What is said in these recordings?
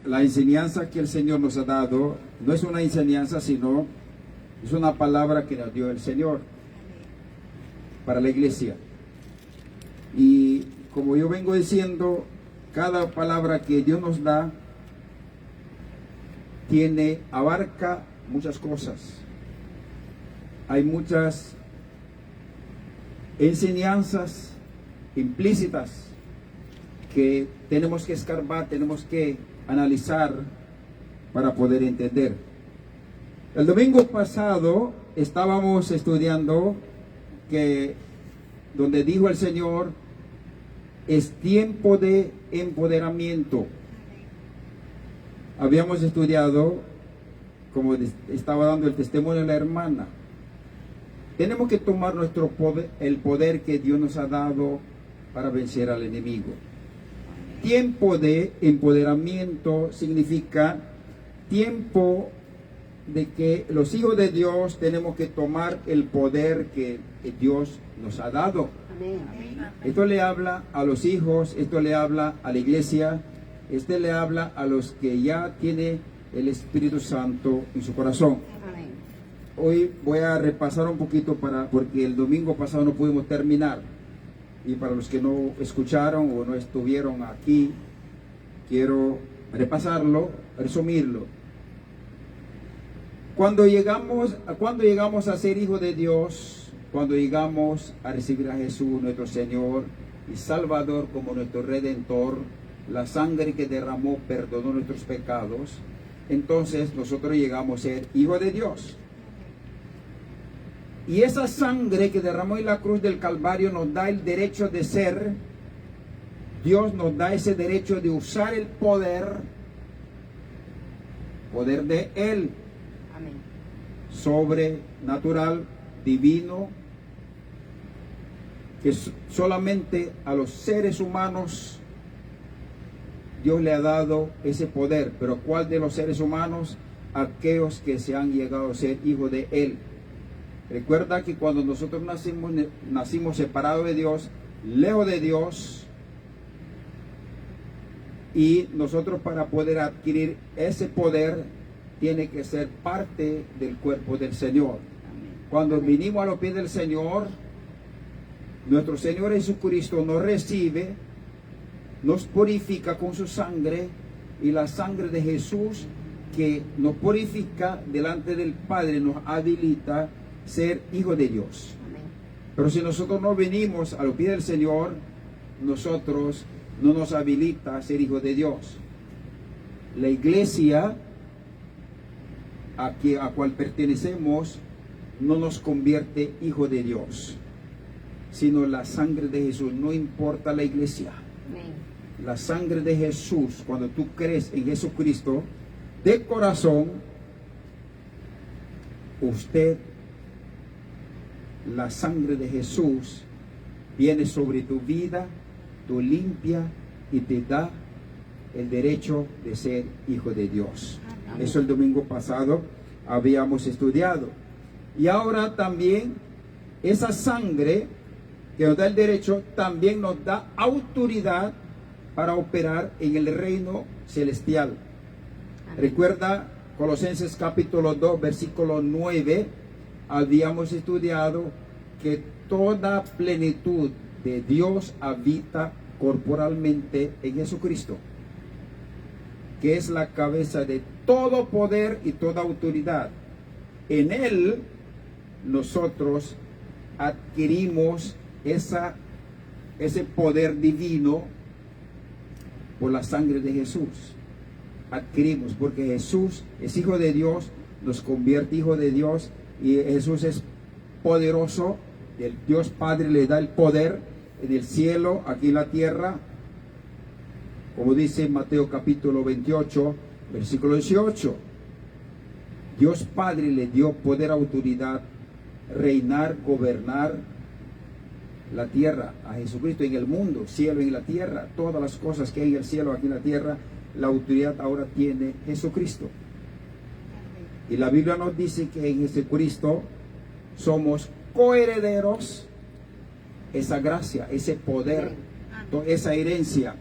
la enseñanza que el Señor nos ha dado no es una enseñanza, sino es una palabra que nos dio el Señor para la iglesia. Y como yo vengo diciendo, cada palabra que Dios nos da abarca muchas cosas. Hay muchas enseñanzas implícitas que tenemos que escarbar, tenemos que analizar para poder entender. El domingo pasado estábamos estudiando donde dijo el Señor, es tiempo de empoderamiento. Habíamos estudiado, como estaba dando el testimonio de la hermana, tenemos que tomar nuestro poder, el poder que Dios nos ha dado para vencer al enemigo. Tiempo de empoderamiento significa tiempo de que los hijos de Dios tenemos que tomar el poder que Dios nos ha dado. Amén. Esto le habla a los hijos, esto le habla a la iglesia, este le habla a los que ya tienen el Espíritu Santo en su corazón. Amén. Hoy voy a repasar un poquito porque el domingo pasado no pudimos terminar. Y para los que no escucharon o no estuvieron aquí, quiero repasarlo, resumirlo. Cuando llegamos a ser hijos de Dios, cuando llegamos a recibir a Jesús, nuestro Señor y Salvador, como nuestro Redentor, la sangre que derramó perdonó nuestros pecados, entonces nosotros llegamos a ser hijos de Dios. Y esa sangre que derramó en la cruz del Calvario nos da el derecho de ser. Dios nos da ese derecho de usar el poder de Él. Amén. Sobrenatural, divino, que solamente a los seres humanos Dios le ha dado ese poder. Pero ¿cuál de los seres humanos? Aquellos que se han llegado a ser hijos de Él. Recuerda que cuando nosotros nacimos separados de Dios, lejos de Dios, y nosotros para poder adquirir ese poder, tiene que ser parte del cuerpo del Señor. Cuando vinimos a los pies del Señor, nuestro Señor Jesucristo nos recibe, nos purifica con su sangre, y la sangre de Jesús que nos purifica delante del Padre nos habilita ser hijo de Dios. Amén. Pero si nosotros no venimos a los pies del Señor, nosotros no nos habilita a ser hijos de Dios. La iglesia a cual pertenecemos no nos convierte hijos de Dios, sino la sangre de Jesús. No importa la iglesia. Amén. La sangre de Jesús, cuando tú crees en Jesucristo de corazón, la sangre de Jesús viene sobre tu vida, tú limpia y te da el derecho de ser hijo de Dios. Amén. Eso el domingo pasado habíamos estudiado. Y ahora también esa sangre que nos da el derecho también nos da autoridad para operar en el reino celestial. Amén. Recuerda Colosenses capítulo 2 versículo 9, habíamos estudiado que toda plenitud de Dios habita corporalmente en Jesucristo, que es la cabeza de todo poder y toda autoridad. En Él nosotros adquirimos ese poder divino por la sangre de Jesús. Adquirimos, porque Jesús es hijo de Dios, nos convierte hijo de Dios, y Jesús es poderoso. El Dios Padre le da el poder en el cielo, aquí en la tierra, como dice Mateo capítulo 28 versículo 18. Dios Padre le dio poder, autoridad, reinar, gobernar la tierra a Jesucristo en el mundo, cielo y en la tierra, todas las cosas que hay en el cielo, aquí en la tierra, la autoridad ahora tiene Jesucristo. Y la Biblia nos dice que en Jesucristo somos coherederos, esa gracia, ese poder, esa herencia.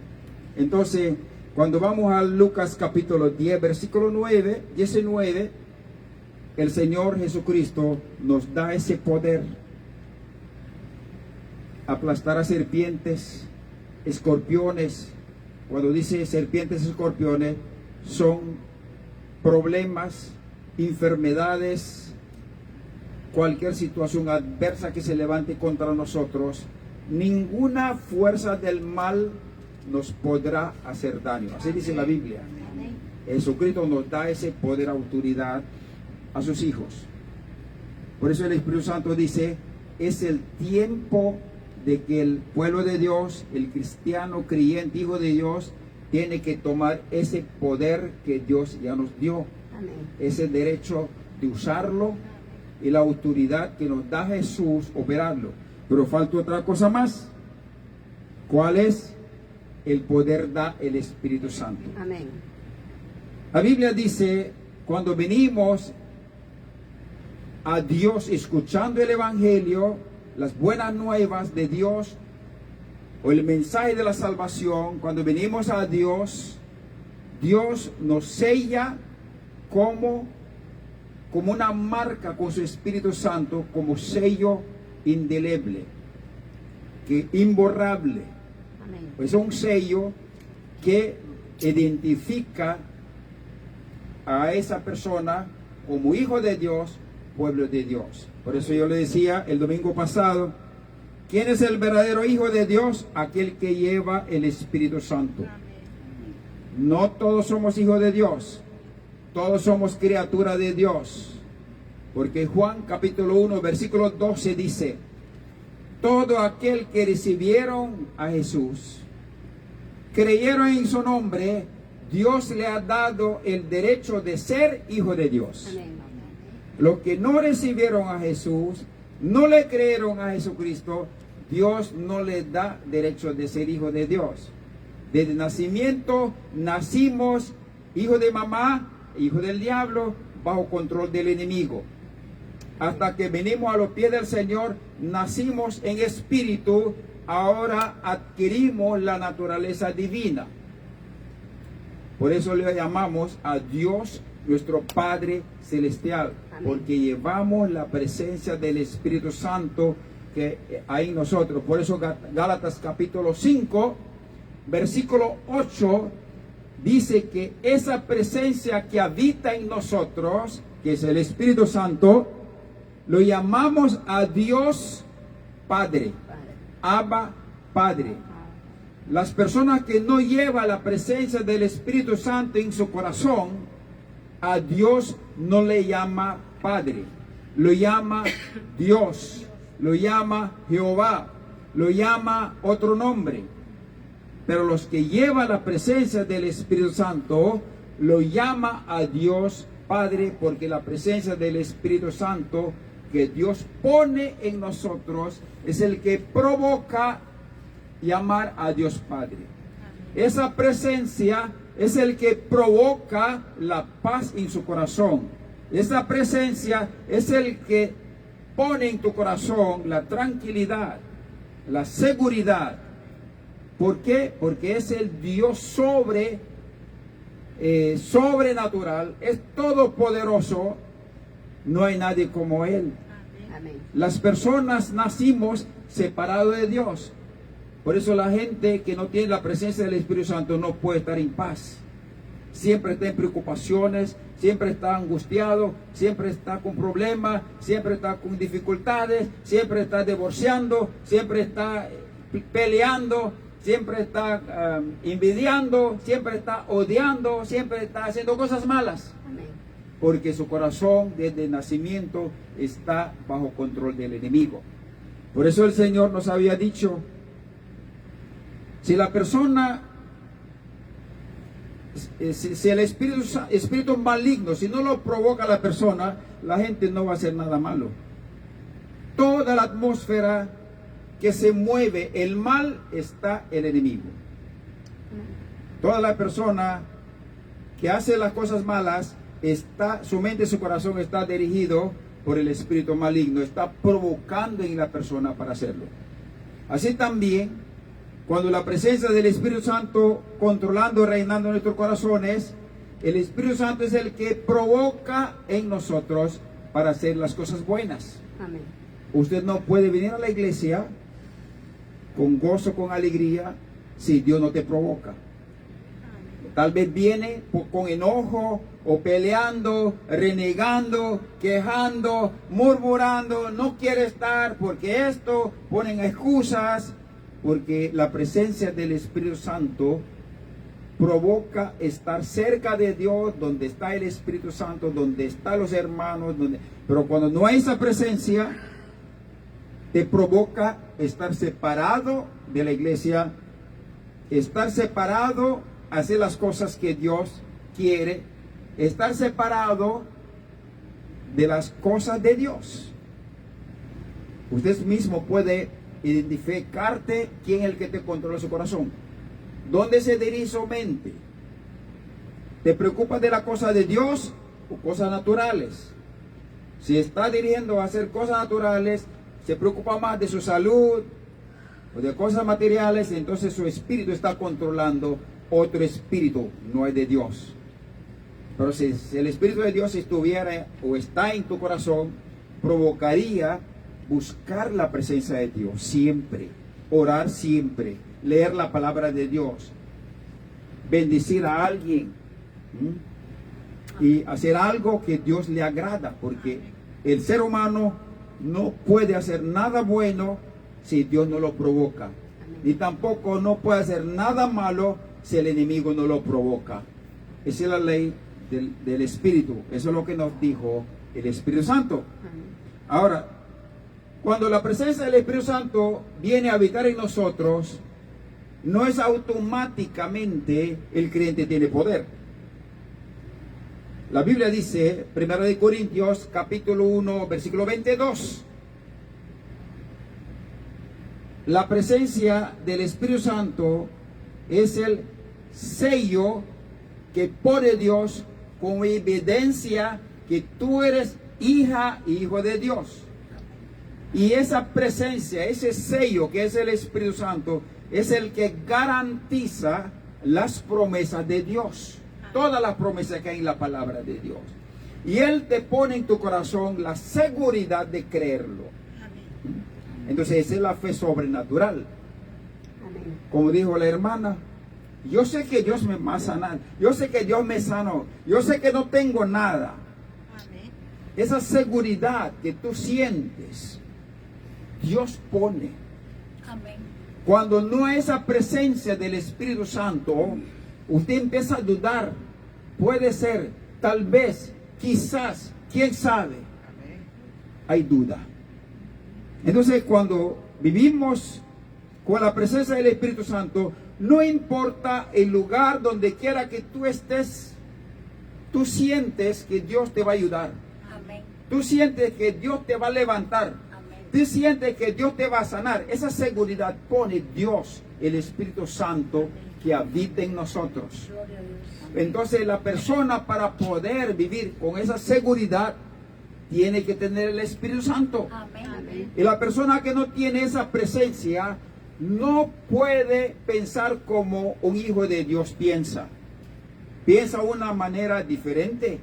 Entonces, Cuando vamos a Lucas capítulo 10, versículo 19, el Señor Jesucristo nos da ese poder. Aplastar a serpientes, escorpiones. Cuando dice serpientes, escorpiones, son problemas, enfermedades, cualquier situación adversa que se levante contra nosotros. Ninguna fuerza del mal nos podrá hacer daño. Así dice la Biblia. Jesucristo nos da ese poder, autoridad a sus hijos. Por eso el Espíritu Santo dice, es el tiempo de que el pueblo de Dios, el cristiano creyente, hijo de Dios, tiene que tomar ese poder que Dios ya nos dio. Amén. Ese derecho de usarlo y la autoridad que nos da Jesús, operarlo. Pero falta otra cosa más. ¿Cuál es? El poder da el Espíritu Santo. Amén. La Biblia dice, cuando venimos a Dios escuchando el Evangelio, las buenas nuevas de Dios, o el mensaje de la salvación, cuando venimos a Dios, Dios nos sella como una marca con su Espíritu Santo, como sello indeleble, que imborrable. Amén. Pues es un sello que identifica a esa persona como hijo de Dios, pueblo de Dios. Por eso yo le decía el domingo pasado, ¿quién es el verdadero hijo de Dios? Aquel que lleva el Espíritu Santo. No todos somos hijos de Dios, todos somos criaturas de Dios. Porque Juan capítulo 1 versículo 12 dice, todo aquel que recibieron a Jesús, creyeron en su nombre, Dios le ha dado el derecho de ser hijo de Dios. Amén. Los que no recibieron a Jesús, no le creyeron a Jesucristo, Dios no les da derecho de ser hijo de Dios. Desde nacimiento nacimos hijo de mamá, hijo del diablo, bajo control del enemigo. Hasta que venimos a los pies del Señor, nacimos en espíritu, ahora adquirimos la naturaleza divina. Por eso le llamamos a Dios nuestro Padre Celestial. Amén. Porque llevamos la presencia del Espíritu Santo que hay en nosotros. Por eso Gálatas capítulo 5, versículo 8, dice que esa presencia que habita en nosotros, que es el Espíritu Santo, lo llamamos a Dios Padre. Abba Padre. Las personas que no llevan la presencia del Espíritu Santo en su corazón, a Dios no le llama Padre, lo llama Dios, lo llama Jehová, lo llama otro nombre. Pero los que llevan la presencia del Espíritu Santo, lo llama a Dios Padre, porque la presencia del Espíritu Santo que Dios pone en nosotros es el que provoca llamar a Dios Padre. Esa presencia es el que provoca la paz en su corazón. Esa presencia es el que pone en tu corazón la tranquilidad, la seguridad. ¿Por qué? Porque es el Dios sobrenatural, es todopoderoso. No hay nadie como Él. Amén. Las personas nacimos separados de Dios. Por eso la gente que no tiene la presencia del Espíritu Santo no puede estar en paz. Siempre está en preocupaciones, siempre está angustiado, siempre está con problemas, siempre está con dificultades, siempre está divorciando, siempre está peleando, siempre está envidiando, siempre está odiando, siempre está haciendo cosas malas. Porque su corazón desde el nacimiento está bajo control del enemigo. Por eso el Señor nos había dicho, si la persona, si el espíritu maligno, si no lo provoca a la persona, la gente no va a hacer nada malo. Toda la atmósfera que se mueve, el mal, está el enemigo. Toda la persona que hace las cosas malas, su mente y su corazón está dirigido por el espíritu maligno, está provocando en la persona para hacerlo. Así también, Cuando la presencia del Espíritu Santo controlando, reinando en nuestros corazones, el Espíritu Santo es el que provoca en nosotros para hacer las cosas buenas. Amén. Usted no puede venir a la iglesia con gozo, con alegría, si Dios no te provoca. Tal vez viene con enojo o peleando, renegando, quejando, murmurando, no quiere estar porque esto, ponen excusas, porque la presencia del Espíritu Santo provoca estar cerca de Dios, donde está el Espíritu Santo, donde están los hermanos, pero cuando no hay esa presencia, te provoca estar separado de la iglesia, estar separado, hacer las cosas que Dios quiere, estar separado de las cosas de Dios. Usted mismo puede identificarte quién es el que te controla su corazón. ¿Dónde se dirige su mente? ¿Te preocupas de la cosa de Dios o cosas naturales? Si está dirigiendo a hacer cosas naturales, se preocupa más de su salud o de cosas materiales, entonces su espíritu está controlando otro espíritu, no es de Dios. Pero si el Espíritu de Dios estuviera o está en tu corazón, provocaría buscar la presencia de Dios siempre, orar siempre, leer la palabra de Dios, bendecir a alguien y hacer algo que Dios le agrada, porque el ser humano no puede hacer nada bueno si Dios no lo provoca, ni tampoco no puede hacer nada malo si el enemigo no lo provoca. Esa es la ley del Espíritu. Eso es lo que nos dijo el Espíritu Santo. Ahora, cuando la presencia del Espíritu Santo viene a habitar en nosotros, no es automáticamente el creyente tiene poder. La Biblia dice, 1 Corintios capítulo 1, versículo 22. La presencia del Espíritu Santo es el sello que pone Dios como evidencia que tú eres hija y hijo de Dios. Y esa presencia, ese sello que es el Espíritu Santo, es el que garantiza las promesas de Dios. Todas las promesas que hay en la palabra de Dios. Y Él te pone en tu corazón la seguridad de creerlo. Entonces esa es la fe sobrenatural. Como dijo la hermana, yo sé que Dios me va a sanar, yo sé que Dios me sanó, yo sé que no tengo nada. Esa seguridad que tú sientes, Dios pone. Cuando no hay esa presencia del Espíritu Santo, usted empieza a dudar. Puede ser, tal vez, quizás, quién sabe. Hay duda. Entonces, cuando vivimos con la presencia del Espíritu Santo, no importa el lugar donde quiera que tú estés, tú sientes que Dios te va a ayudar. Tú sientes que Dios te va a levantar. Tú sientes que Dios te va a sanar. Esa seguridad pone Dios, el Espíritu Santo, que habita en nosotros. Entonces la persona, para poder vivir con esa seguridad, tiene que tener el Espíritu Santo. Y la persona que no tiene esa presencia no puede pensar como un hijo de Dios piensa. Piensa de una manera diferente,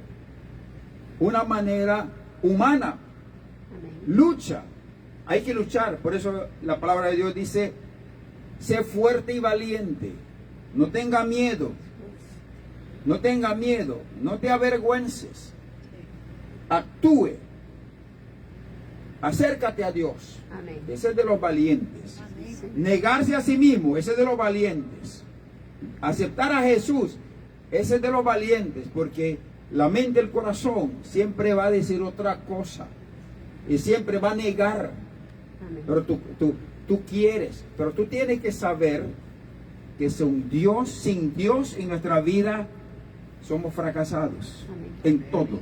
una manera humana. Lucha. Hay que luchar. Por eso la palabra de Dios dice, sé fuerte y valiente. No tenga miedo. No tenga miedo. No te avergüences. Actúe. Acércate a Dios. Amén. Ese es de los valientes. Amén. Negarse a sí mismo. Ese es de los valientes. Aceptar a Jesús. Ese es de los valientes. Porque la mente, el corazón siempre va a decir otra cosa. Y siempre va a negar. Amén. Pero tú quieres. Pero tú tienes que saber que sin Dios en nuestra vida somos fracasados. Amén. En todo.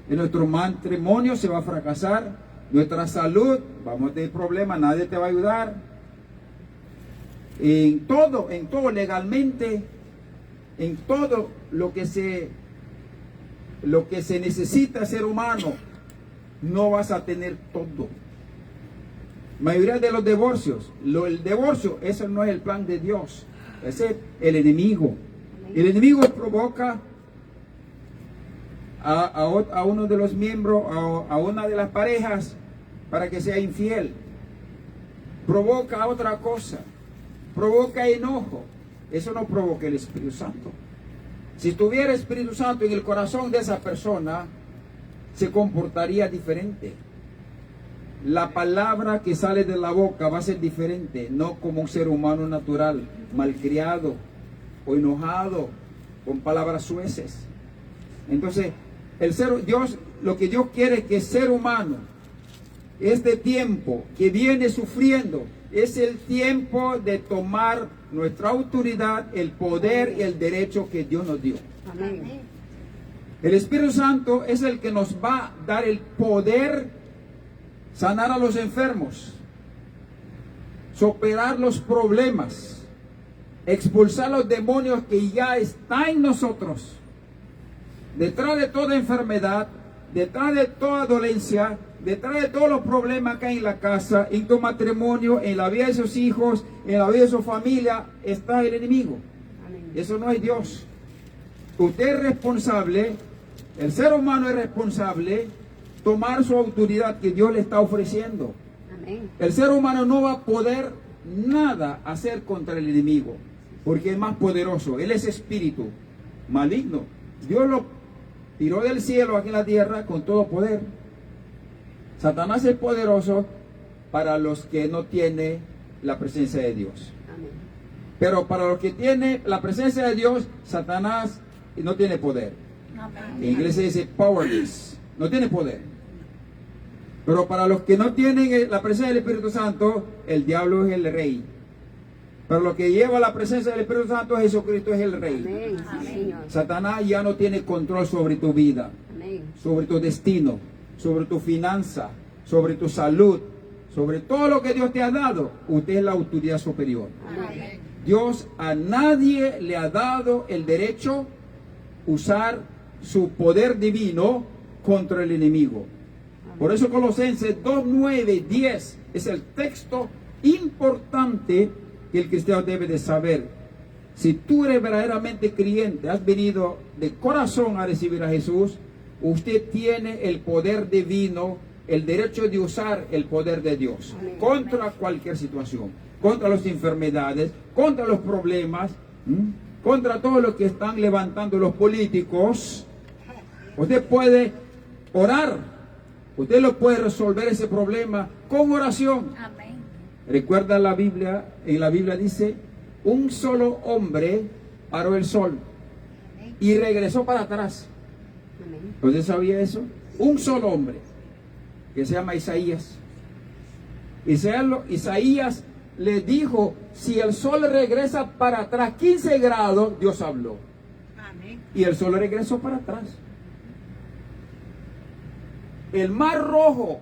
En nuestro matrimonio se va a fracasar. Nuestra salud, vamos a tener problemas, nadie te va a ayudar. En todo legalmente, en todo lo que se necesita ser humano, no vas a tener todo. Mayoría de los divorcios, el divorcio, eso no es el plan de Dios. Ese es el enemigo. El enemigo provoca a uno de los miembros, a una de las parejas, para que sea infiel. Provoca otra cosa. Provoca enojo. Eso no provoca el Espíritu Santo. Si tuviera Espíritu Santo en el corazón de esa persona, se comportaría diferente. La palabra que sale de la boca va a ser diferente, no como un ser humano natural, malcriado o enojado, con palabras sueces. Entonces, lo que Dios quiere es que el ser humano, este tiempo que viene sufriendo, es el tiempo de tomar nuestra autoridad, el poder y el derecho que Dios nos dio. Amén. El Espíritu Santo es el que nos va a dar el poder, sanar a los enfermos, superar los problemas, expulsar los demonios que ya están en nosotros. Detrás de toda enfermedad, detrás de toda dolencia, detrás de todos los problemas que hay en la casa, en tu matrimonio, en la vida de sus hijos, en la vida de su familia, está el enemigo. Amén. Eso no es Dios. Usted es responsable, el ser humano es responsable, tomar su autoridad que Dios le está ofreciendo. Amén. El ser humano no va a poder nada hacer contra el enemigo, porque es más poderoso. Él es espíritu maligno. Dios lo tiró del cielo aquí en la tierra con todo poder. Satanás es poderoso para los que no tienen la presencia de Dios. Amén. Pero para los que tienen la presencia de Dios, Satanás no tiene poder. En inglés se dice powerless, no tiene poder. Pero para los que no tienen la presencia del Espíritu Santo, el diablo es el rey. Pero lo que lleva la presencia del Espíritu Santo, Jesucristo es el rey. Amén. Sí, Señor. Satanás ya no tiene control sobre tu vida, Amén. sobre tu destino, sobre tu finanza, sobre tu salud, sobre todo lo que Dios te ha dado. Usted es la autoridad superior. Amén. Dios a nadie le ha dado el derecho usar su poder divino contra el enemigo. Por eso Colosenses 2, 9, 10 es el texto importante que el cristiano debe de saber. Si tú eres verdaderamente creyente, has venido de corazón a recibir a Jesús, usted tiene el poder divino, el derecho de usar el poder de Dios contra cualquier situación, contra las enfermedades, contra los problemas, contra todo lo que están levantando los políticos. Usted puede orar. Usted lo puede resolver ese problema con oración. Amén. Recuerda la Biblia, en la Biblia dice, un solo hombre paró el sol y regresó para atrás. Amén. ¿Usted sabía eso? Un solo hombre, que se llama Isaías. Isaías le dijo, si el sol regresa para atrás 15 grados, Dios habló. Amén. Y el sol regresó para atrás. El mar Rojo,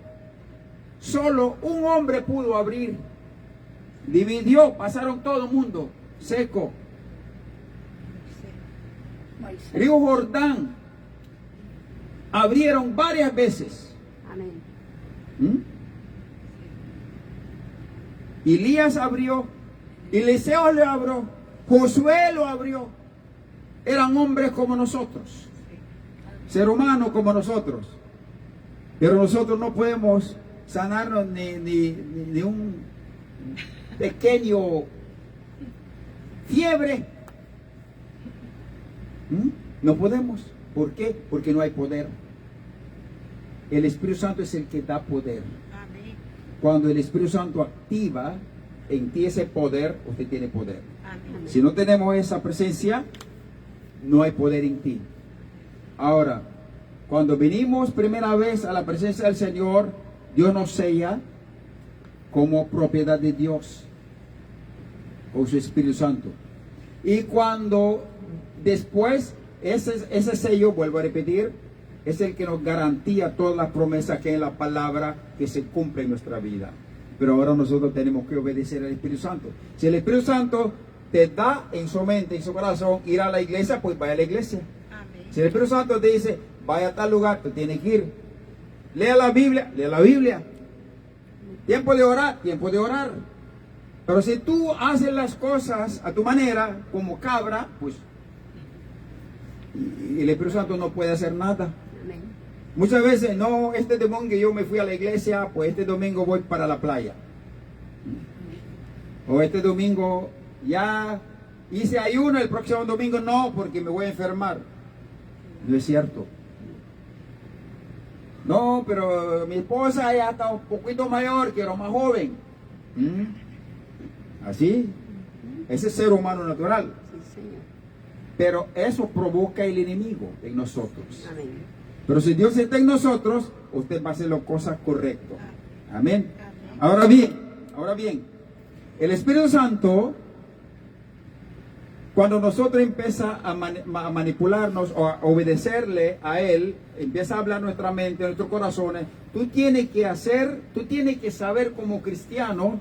solo un hombre pudo abrir. Dividió, pasaron todo el mundo, seco. Moisés. Río Jordán, abrieron varias veces. Amén. Elías abrió, Eliseo le abrió, Josué lo abrió. Eran hombres como nosotros, ser humanos como nosotros. Pero nosotros no podemos sanarnos ni un pequeño fiebre. No podemos. ¿Por qué? Porque no hay poder. El Espíritu Santo es el que da poder. Amén. Cuando el Espíritu Santo activa en ti ese poder, usted tiene poder. Amén. Si no tenemos esa presencia, no hay poder en ti. Ahora, cuando venimos primera vez a la presencia del Señor, Dios nos sella como propiedad de Dios, con su Espíritu Santo. Y cuando después, ese sello, vuelvo a repetir, es el que nos garantía todas las promesas que hay en la palabra que se cumple en nuestra vida. Pero ahora nosotros tenemos que obedecer al Espíritu Santo. Si el Espíritu Santo te da en su mente, en su corazón, ir a la iglesia, pues vaya a la iglesia. Amén. Si el Espíritu Santo te dice, vaya a tal lugar, tú tienes que ir. Lea la Biblia, lea la Biblia. Tiempo de orar, tiempo de orar. Pero si tú haces las cosas a tu manera, como cabra, pues y el Espíritu Santo no puede hacer nada. Amén. Muchas veces, no, este domingo yo me fui a la iglesia, pues este domingo voy para la playa. O este domingo ya hice ayuno, el próximo domingo no, porque me voy a enfermar. No es cierto. No, pero mi esposa ya está un poquito mayor, quiero más joven. Así, ese es ser humano natural. Sí, Señor. Pero eso provoca el enemigo en nosotros. Amén. Pero si Dios está en nosotros, usted va a hacer las cosas correctas. Amén. Amén. Ahora bien, el Espíritu Santo, cuando nosotros empieza a manipularnos o a obedecerle a Él, empieza a hablar nuestra mente, nuestros corazones, tú tienes que saber como cristiano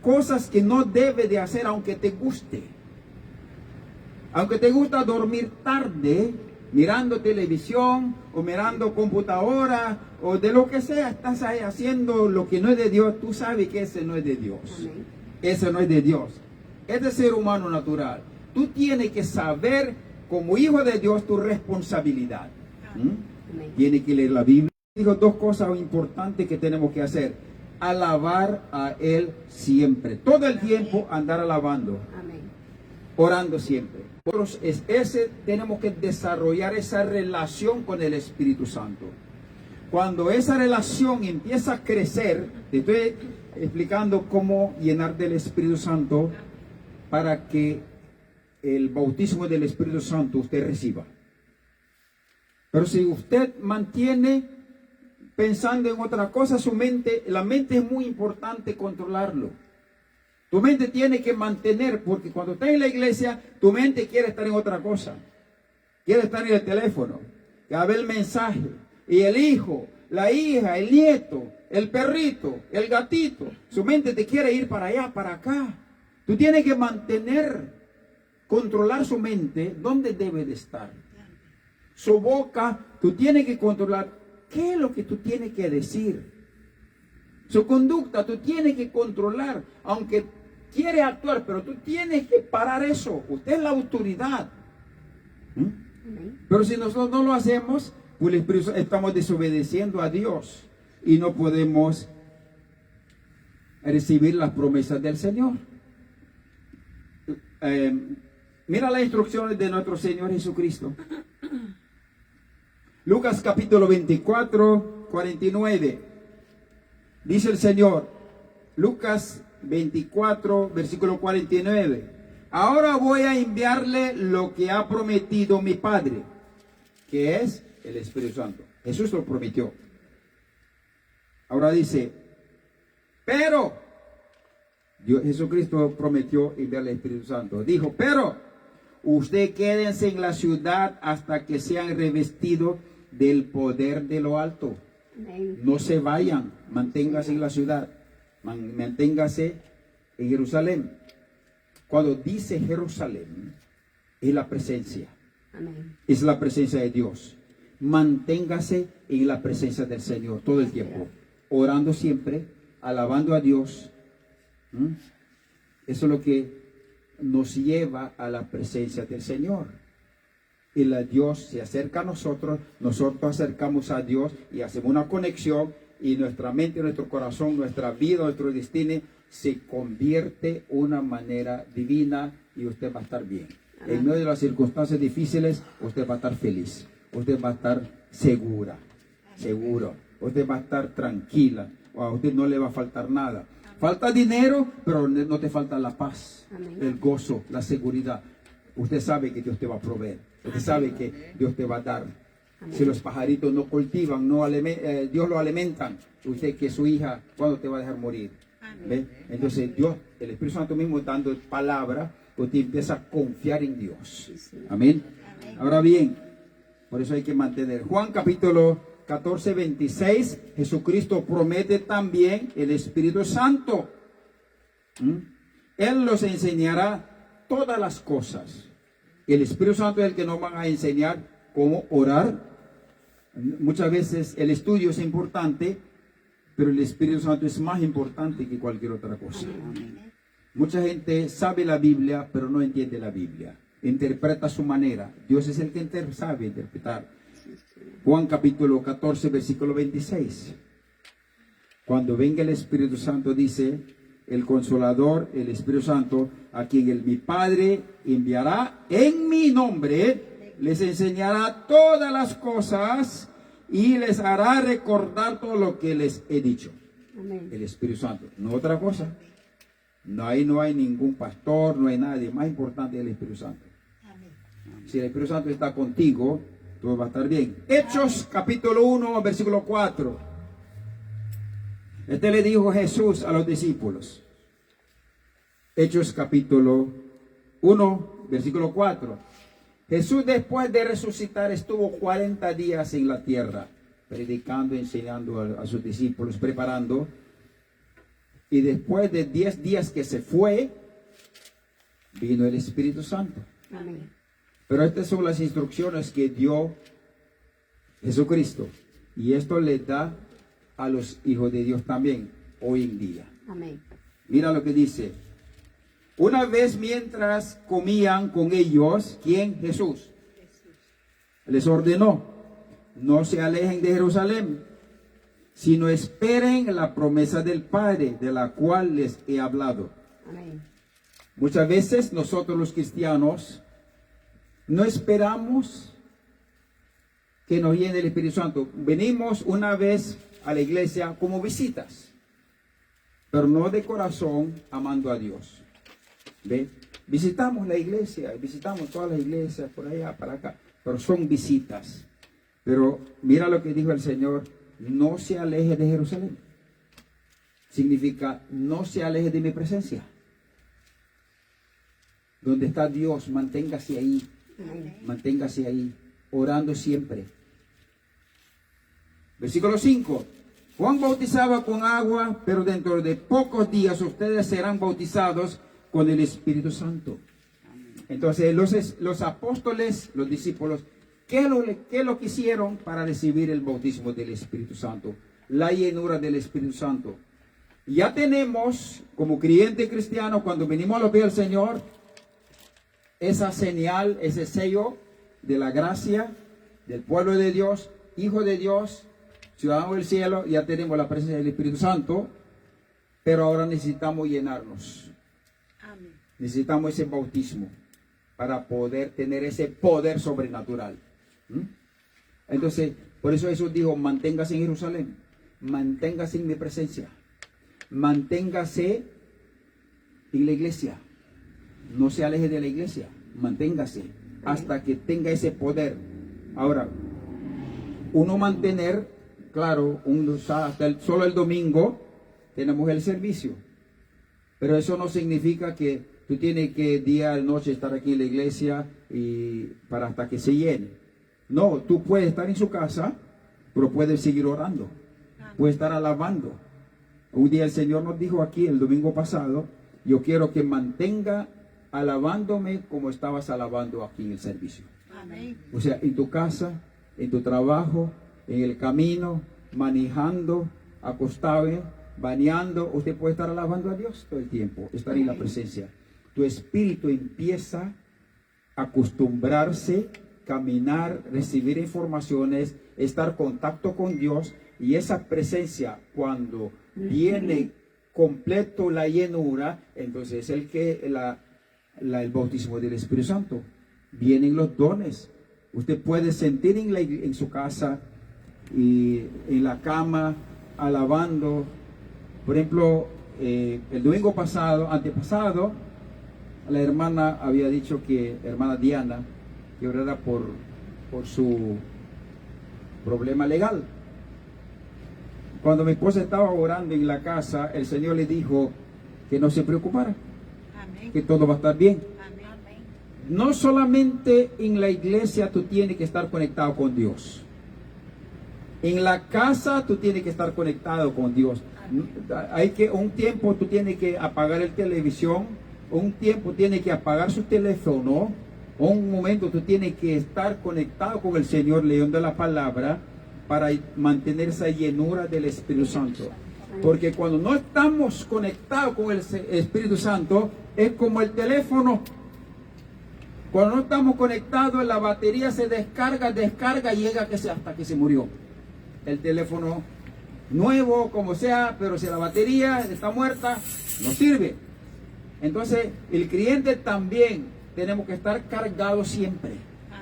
cosas que no debes de hacer aunque te guste. Aunque te gusta dormir tarde, mirando televisión o mirando computadora o de lo que sea, estás ahí haciendo lo que no es de Dios, tú sabes que ese no es de Dios. Amén. Ese no es de Dios. Es de ser humano natural. Tú tienes que saber, como hijo de Dios, tu responsabilidad. Amén. Tienes que leer la Biblia. Digo dos cosas importantes que tenemos que hacer. Alabar a Él siempre. Todo el tiempo andar alabando. Amén. Orando siempre. Nosotros tenemos que desarrollar esa relación con el Espíritu Santo. Cuando esa relación empieza a crecer, te estoy explicando cómo llenar del Espíritu Santo para que el bautismo del Espíritu Santo usted reciba. Pero si usted mantiene pensando en otra cosa, la mente es muy importante controlarlo. Tu mente tiene que mantener, porque cuando estás en la iglesia, tu mente quiere estar en otra cosa. Quiere estar en el teléfono, quiere ver el mensaje, y el hijo, la hija, el nieto, el perrito, el gatito. Su mente te quiere ir para allá, para acá. Tú tienes que controlar su mente, ¿dónde debe de estar? Su boca, tú tienes que controlar qué es lo que tú tienes que decir. Su conducta, tú tienes que controlar, aunque quiere actuar, pero tú tienes que parar eso. Usted es la autoridad. Pero si nosotros no lo hacemos, pues estamos desobedeciendo a Dios y no podemos recibir las promesas del Señor. Mira las instrucciones de nuestro Señor Jesucristo. Lucas capítulo 24, 49. Dice el Señor, Lucas 24, versículo 49. Ahora voy a enviarle lo que ha prometido mi Padre, que es el Espíritu Santo. Jesús lo prometió. Ahora dice, pero Jesucristo prometió enviarle el Espíritu Santo. Dijo, pero usted quédense en la ciudad hasta que sean revestidos del poder de lo alto. Amén. No se vayan, manténgase en la ciudad, manténgase en Jerusalén. Cuando dice Jerusalén, es la presencia, Amén. es la presencia de Dios. Manténgase en la presencia del Señor todo el tiempo, orando siempre, alabando a Dios. Eso es lo que nos lleva a la presencia del Señor. Y Dios se acerca a nosotros, nosotros acercamos a Dios y hacemos una conexión, y nuestra mente, nuestro corazón, nuestra vida, nuestro destino se convierte en una manera divina, y usted va a estar bien. Amén. En medio de las circunstancias difíciles, usted va a estar feliz, usted va a estar seguro, usted va a estar tranquila, a usted no le va a faltar nada. Falta dinero, pero no te falta la paz, Amén. el gozo, la seguridad. Usted sabe que Dios te va a proveer. Usted sabe que Dios te va a dar. Amén. Si los pajaritos no cultivan, Dios lo alimentan. Usted que es su hija, ¿cuándo te va a dejar morir? ¿Ve? Entonces Dios, el Espíritu Santo mismo dando palabra, usted empieza a confiar en Dios. Amén. Ahora bien, por eso hay que mantener. Juan capítulo 14, 26, Jesucristo promete también el Espíritu Santo. Él los enseñará todas las cosas. El Espíritu Santo es el que nos va a enseñar cómo orar. Muchas veces el estudio es importante, pero el Espíritu Santo es más importante que cualquier otra cosa. Amén. Mucha gente sabe la Biblia, pero no entiende la Biblia. Interpreta a su manera. Dios es el que sabe interpretar. Juan capítulo 14, versículo 26. Cuando venga el Espíritu Santo, dice, el Consolador, el Espíritu Santo, a quien mi Padre enviará en mi nombre, les enseñará todas las cosas y les hará recordar todo lo que les he dicho. Amén. El Espíritu Santo, no otra cosa. No hay ningún pastor, no hay nadie. Más importante es el Espíritu Santo. Si el Espíritu Santo está contigo, todo va a estar bien. Hechos capítulo 1, versículo 4. Este le dijo Jesús a los discípulos. Hechos capítulo 1, versículo 4. Jesús, después de resucitar, estuvo 40 días en la tierra, predicando, enseñando a sus discípulos, preparando. Y después de 10 días que se fue, vino el Espíritu Santo. Amén. Pero estas son las instrucciones que dio Jesucristo. Y esto le da a los hijos de Dios también, hoy en día. Amén. Mira lo que dice. Una vez mientras comían con ellos, ¿quién? Jesús. Les ordenó, no se alejen de Jerusalén, sino esperen la promesa del Padre, de la cual les he hablado. Amén. Muchas veces nosotros los cristianos no esperamos que nos llene el Espíritu Santo. Venimos una vez a la iglesia como visitas, pero no de corazón amando a Dios. ¿Ve? Visitamos la iglesia, visitamos todas las iglesias por allá, para acá, pero son visitas. Pero mira lo que dijo el Señor, no se aleje de Jerusalén. Significa, no se aleje de mi presencia. Donde está Dios, manténgase ahí. Amén. Manténgase ahí, orando siempre. Versículo 5. Juan bautizaba con agua, pero dentro de pocos días ustedes serán bautizados con el Espíritu Santo. Entonces los apóstoles, los discípulos, ¿qué es lo que hicieron para recibir el bautismo del Espíritu Santo? La llenura del Espíritu Santo. Ya tenemos, como creyente cristiano, cuando venimos a los pies del Señor, esa señal, ese sello de la gracia del pueblo de Dios, hijo de Dios, ciudadano del cielo. Ya tenemos la presencia del Espíritu Santo, pero ahora necesitamos llenarnos. Amén. Necesitamos ese bautismo para poder tener ese poder sobrenatural. Entonces, por eso Jesús dijo, manténgase en Jerusalén, manténgase en mi presencia, manténgase en la iglesia. No se aleje de la iglesia, manténgase hasta que tenga ese poder. Ahora, uno mantener, claro, hasta solo el domingo tenemos el servicio, pero eso no significa que tú tienes que día y noche estar aquí en la iglesia y para hasta que se llene. No, tú puedes estar en su casa, pero puedes seguir orando, puedes estar alabando. Un día el Señor nos dijo aquí el domingo pasado, yo quiero que mantenga alabándome como estabas alabando aquí en el servicio. Amén. O sea, en tu casa, en tu trabajo, en el camino, manejando, acostado, bañando, usted puede estar alabando a Dios todo el tiempo, estar en la presencia. Tu espíritu empieza a acostumbrarse, caminar, recibir informaciones, estar en contacto con Dios, y esa presencia cuando viene completo la llenura, entonces es el bautismo del Espíritu Santo. Vienen los dones. Usted puede sentir en su casa y en la cama alabando. Por ejemplo, el domingo antepasado, la hermana había dicho hermana Diana, que orara por su problema legal. Cuando mi esposa estaba orando en la casa, el Señor le dijo que no se preocupara, Amén. que todo va a estar bien. Amén. No solamente en la iglesia tú tienes que estar conectado con Dios. En la casa tú tienes que estar conectado con Dios. Un tiempo tú tienes que apagar el televisión, un tiempo tienes que apagar su teléfono, un momento tú tienes que estar conectado con el Señor leyendo la palabra, para mantener esa llenura del Espíritu Santo. Porque cuando no estamos conectados con el Espíritu Santo, es como el teléfono. Cuando no estamos conectados, la batería se descarga, llega hasta que se murió. El teléfono nuevo, como sea, pero si la batería está muerta, no sirve. Entonces, el creyente también tenemos que estar cargados siempre.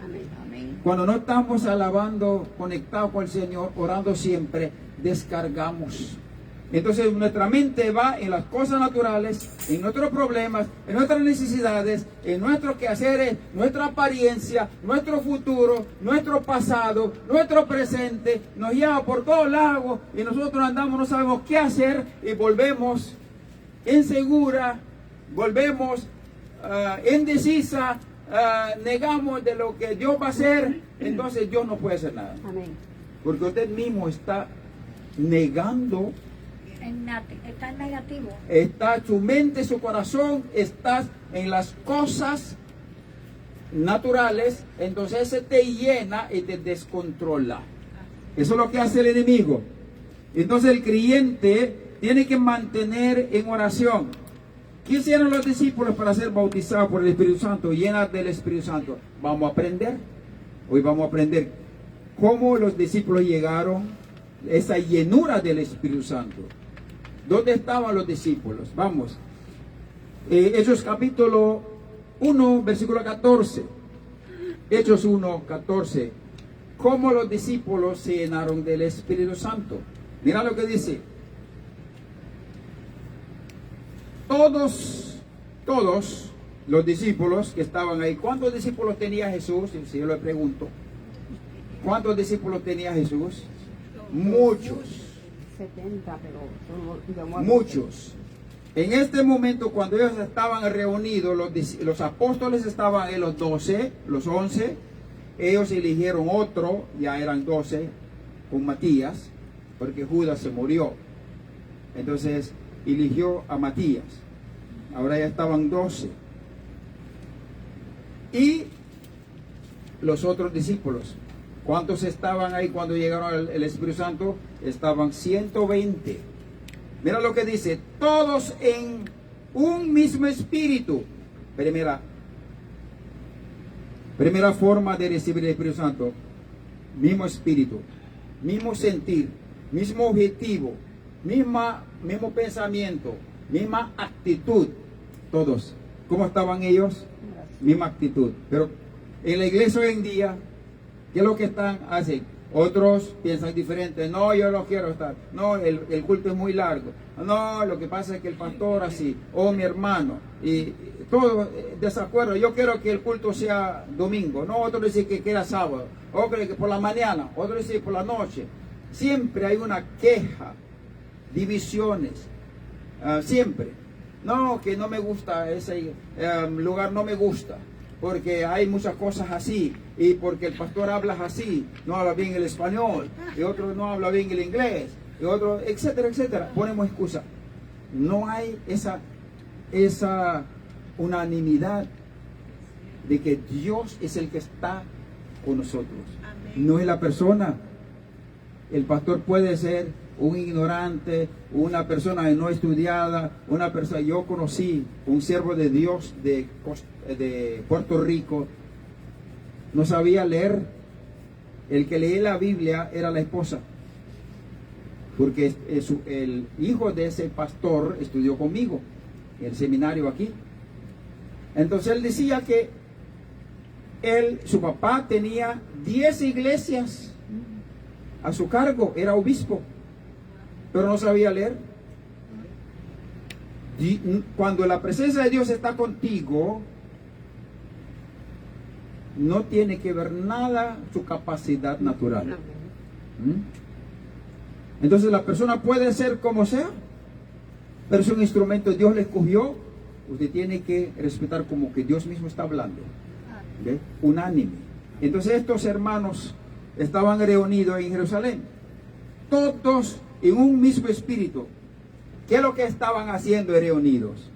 Amén. Amén. Cuando no estamos alabando, conectados con el Señor, orando siempre, descargamos. Entonces nuestra mente va en las cosas naturales, en nuestros problemas, en nuestras necesidades, en nuestros quehaceres, nuestra apariencia, nuestro futuro, nuestro pasado, nuestro presente. Nos lleva por todos lados y nosotros andamos, no sabemos qué hacer y volvemos insegura, volvemos indecisa, negamos de lo que Dios va a hacer. Entonces Dios no puede hacer nada. Amén. Porque usted mismo está negando. Está en negativo. Está su mente, su corazón, está en las cosas naturales, entonces se te llena y te descontrola. Eso es lo que hace el enemigo. Entonces el creyente tiene que mantener en oración. ¿Qué hicieron los discípulos para ser bautizados por el Espíritu Santo, llenas del Espíritu Santo? Vamos a aprender. Hoy vamos a aprender cómo los discípulos llegaron a esa llenura del Espíritu Santo. ¿Dónde estaban los discípulos? Vamos. Hechos capítulo 1, versículo 14. Hechos 1, 14. ¿Cómo los discípulos se llenaron del Espíritu Santo? Mira lo que dice. Todos los discípulos que estaban ahí. ¿Cuántos discípulos tenía Jesús? Si yo le pregunto. ¿Cuántos discípulos tenía Jesús? Muchos. 70, pero Muchos. En este momento, cuando ellos estaban reunidos, los apóstoles estaban en los 12, los 11. Ellos eligieron otro, ya eran 12, con Matías, porque Judas se murió. Entonces, eligió a Matías. Ahora ya estaban 12. Y los otros discípulos. ¿Cuántos estaban ahí cuando llegaron el Espíritu Santo? Estaban 120. Mira lo que dice. Todos en un mismo espíritu. Primera forma de recibir el Espíritu Santo. Mismo espíritu. Mismo sentir. Mismo objetivo. Mismo pensamiento. Misma actitud. Todos. ¿Cómo estaban ellos? Misma actitud. Pero en la iglesia hoy en día, ¿qué es lo que hacen? Otros piensan diferente. No, yo no quiero estar. No, el culto es muy largo. No, lo que pasa es que el pastor así. O mi hermano. Y todo desacuerdo. Yo quiero que el culto sea domingo. No, otro dice que era sábado. Otro dice que por la mañana. Otro dice que por la noche. Siempre hay una queja. Divisiones. Siempre. No, que no me gusta ese lugar, no me gusta. Porque hay muchas cosas así, y porque el pastor habla así, no habla bien el español, y otro no habla bien el inglés, y otro, etcétera, etcétera. Ponemos excusa. No hay esa unanimidad de que Dios es el que está con nosotros. Amén. No es la persona. El pastor puede ser un ignorante, una persona no estudiada, una persona. Yo conocí un siervo de Dios de Puerto Rico, no sabía leer. El que leía la Biblia era la esposa, porque el hijo de ese pastor estudió conmigo en el seminario aquí. Entonces él decía que su papá tenía 10 iglesias a su cargo, era obispo, pero no sabía leer. Y cuando la presencia de Dios está contigo, no tiene que ver nada su capacidad natural. Entonces la persona puede ser como sea, pero es un instrumento, Dios le escogió. Usted tiene que respetar como que Dios mismo está hablando. ¿Ve? Unánime. Entonces estos hermanos estaban reunidos en Jerusalén, todos en un mismo espíritu. ¿Qué es lo que estaban haciendo reunidos?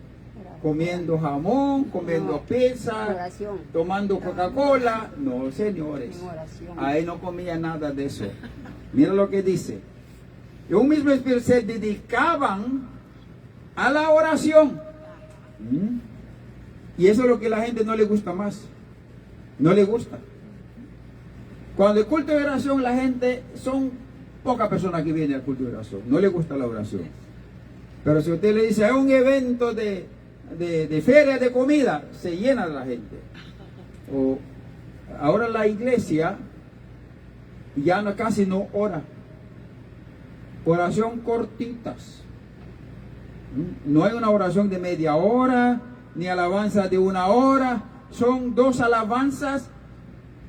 Comiendo jamón, comiendo pizza, oración. tomando Coca-Cola. No, señores, En oración. ahí no comía nada de eso. Mira lo que dice. En un mismo espíritu se dedicaban a la oración. Y eso es lo que a la gente no le gusta más. No le gusta. Cuando el culto de oración, la gente, son pocas personas que vienen al culto de oración. No le gusta la oración. Pero si usted le dice, hay un evento de feria de comida, se llena la gente. O ahora la iglesia ya no, casi no ora. Oración cortitas. No hay una oración de media hora, ni alabanza de 1 hora. Son 2 alabanzas,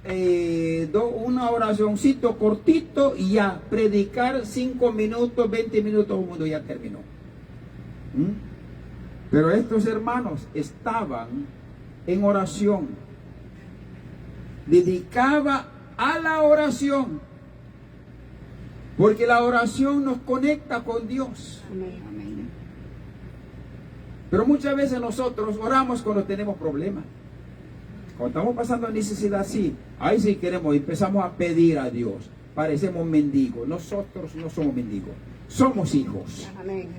una oracioncito cortito y ya. Predicar 5 minutos, 20 minutos, el mundo ya terminó. Pero estos hermanos estaban en oración. Dedicaba a la oración. Porque la oración nos conecta con Dios. Amén, amén. Pero muchas veces nosotros oramos cuando tenemos problemas. Cuando estamos pasando necesidad, sí. Ahí sí queremos, empezamos a pedir a Dios. Parecemos mendigos. Nosotros no somos mendigos. Somos hijos. Amén.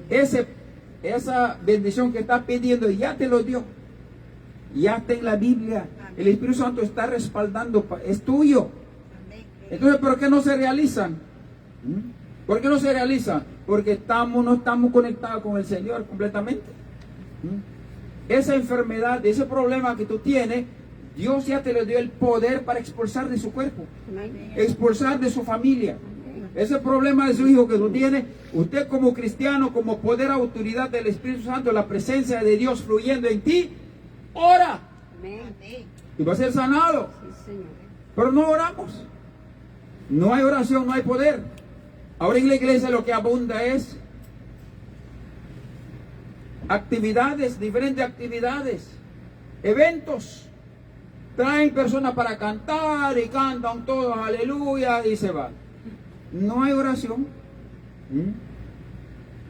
Esa bendición que estás pidiendo ya te lo dio. Ya está en la Biblia. El Espíritu Santo está respaldando. Es tuyo. Entonces, ¿por qué no se realizan? ¿Por qué no se realizan? Porque no estamos conectados con el Señor completamente. Esa enfermedad, ese problema que tú tienes, Dios ya te le dio el poder para expulsar de su cuerpo, expulsar de su familia. Ese problema de su hijo que tú tienes, usted como cristiano, como poder, autoridad del Espíritu Santo, la presencia de Dios fluyendo en ti, ora. Amén. Y va a ser sanado. Sí, Señor. Pero no oramos. No hay oración, no hay poder. Ahora en la iglesia lo que abunda es actividades, diferentes actividades, eventos. Traen personas para cantar y cantan todos aleluya y se van. No hay oración.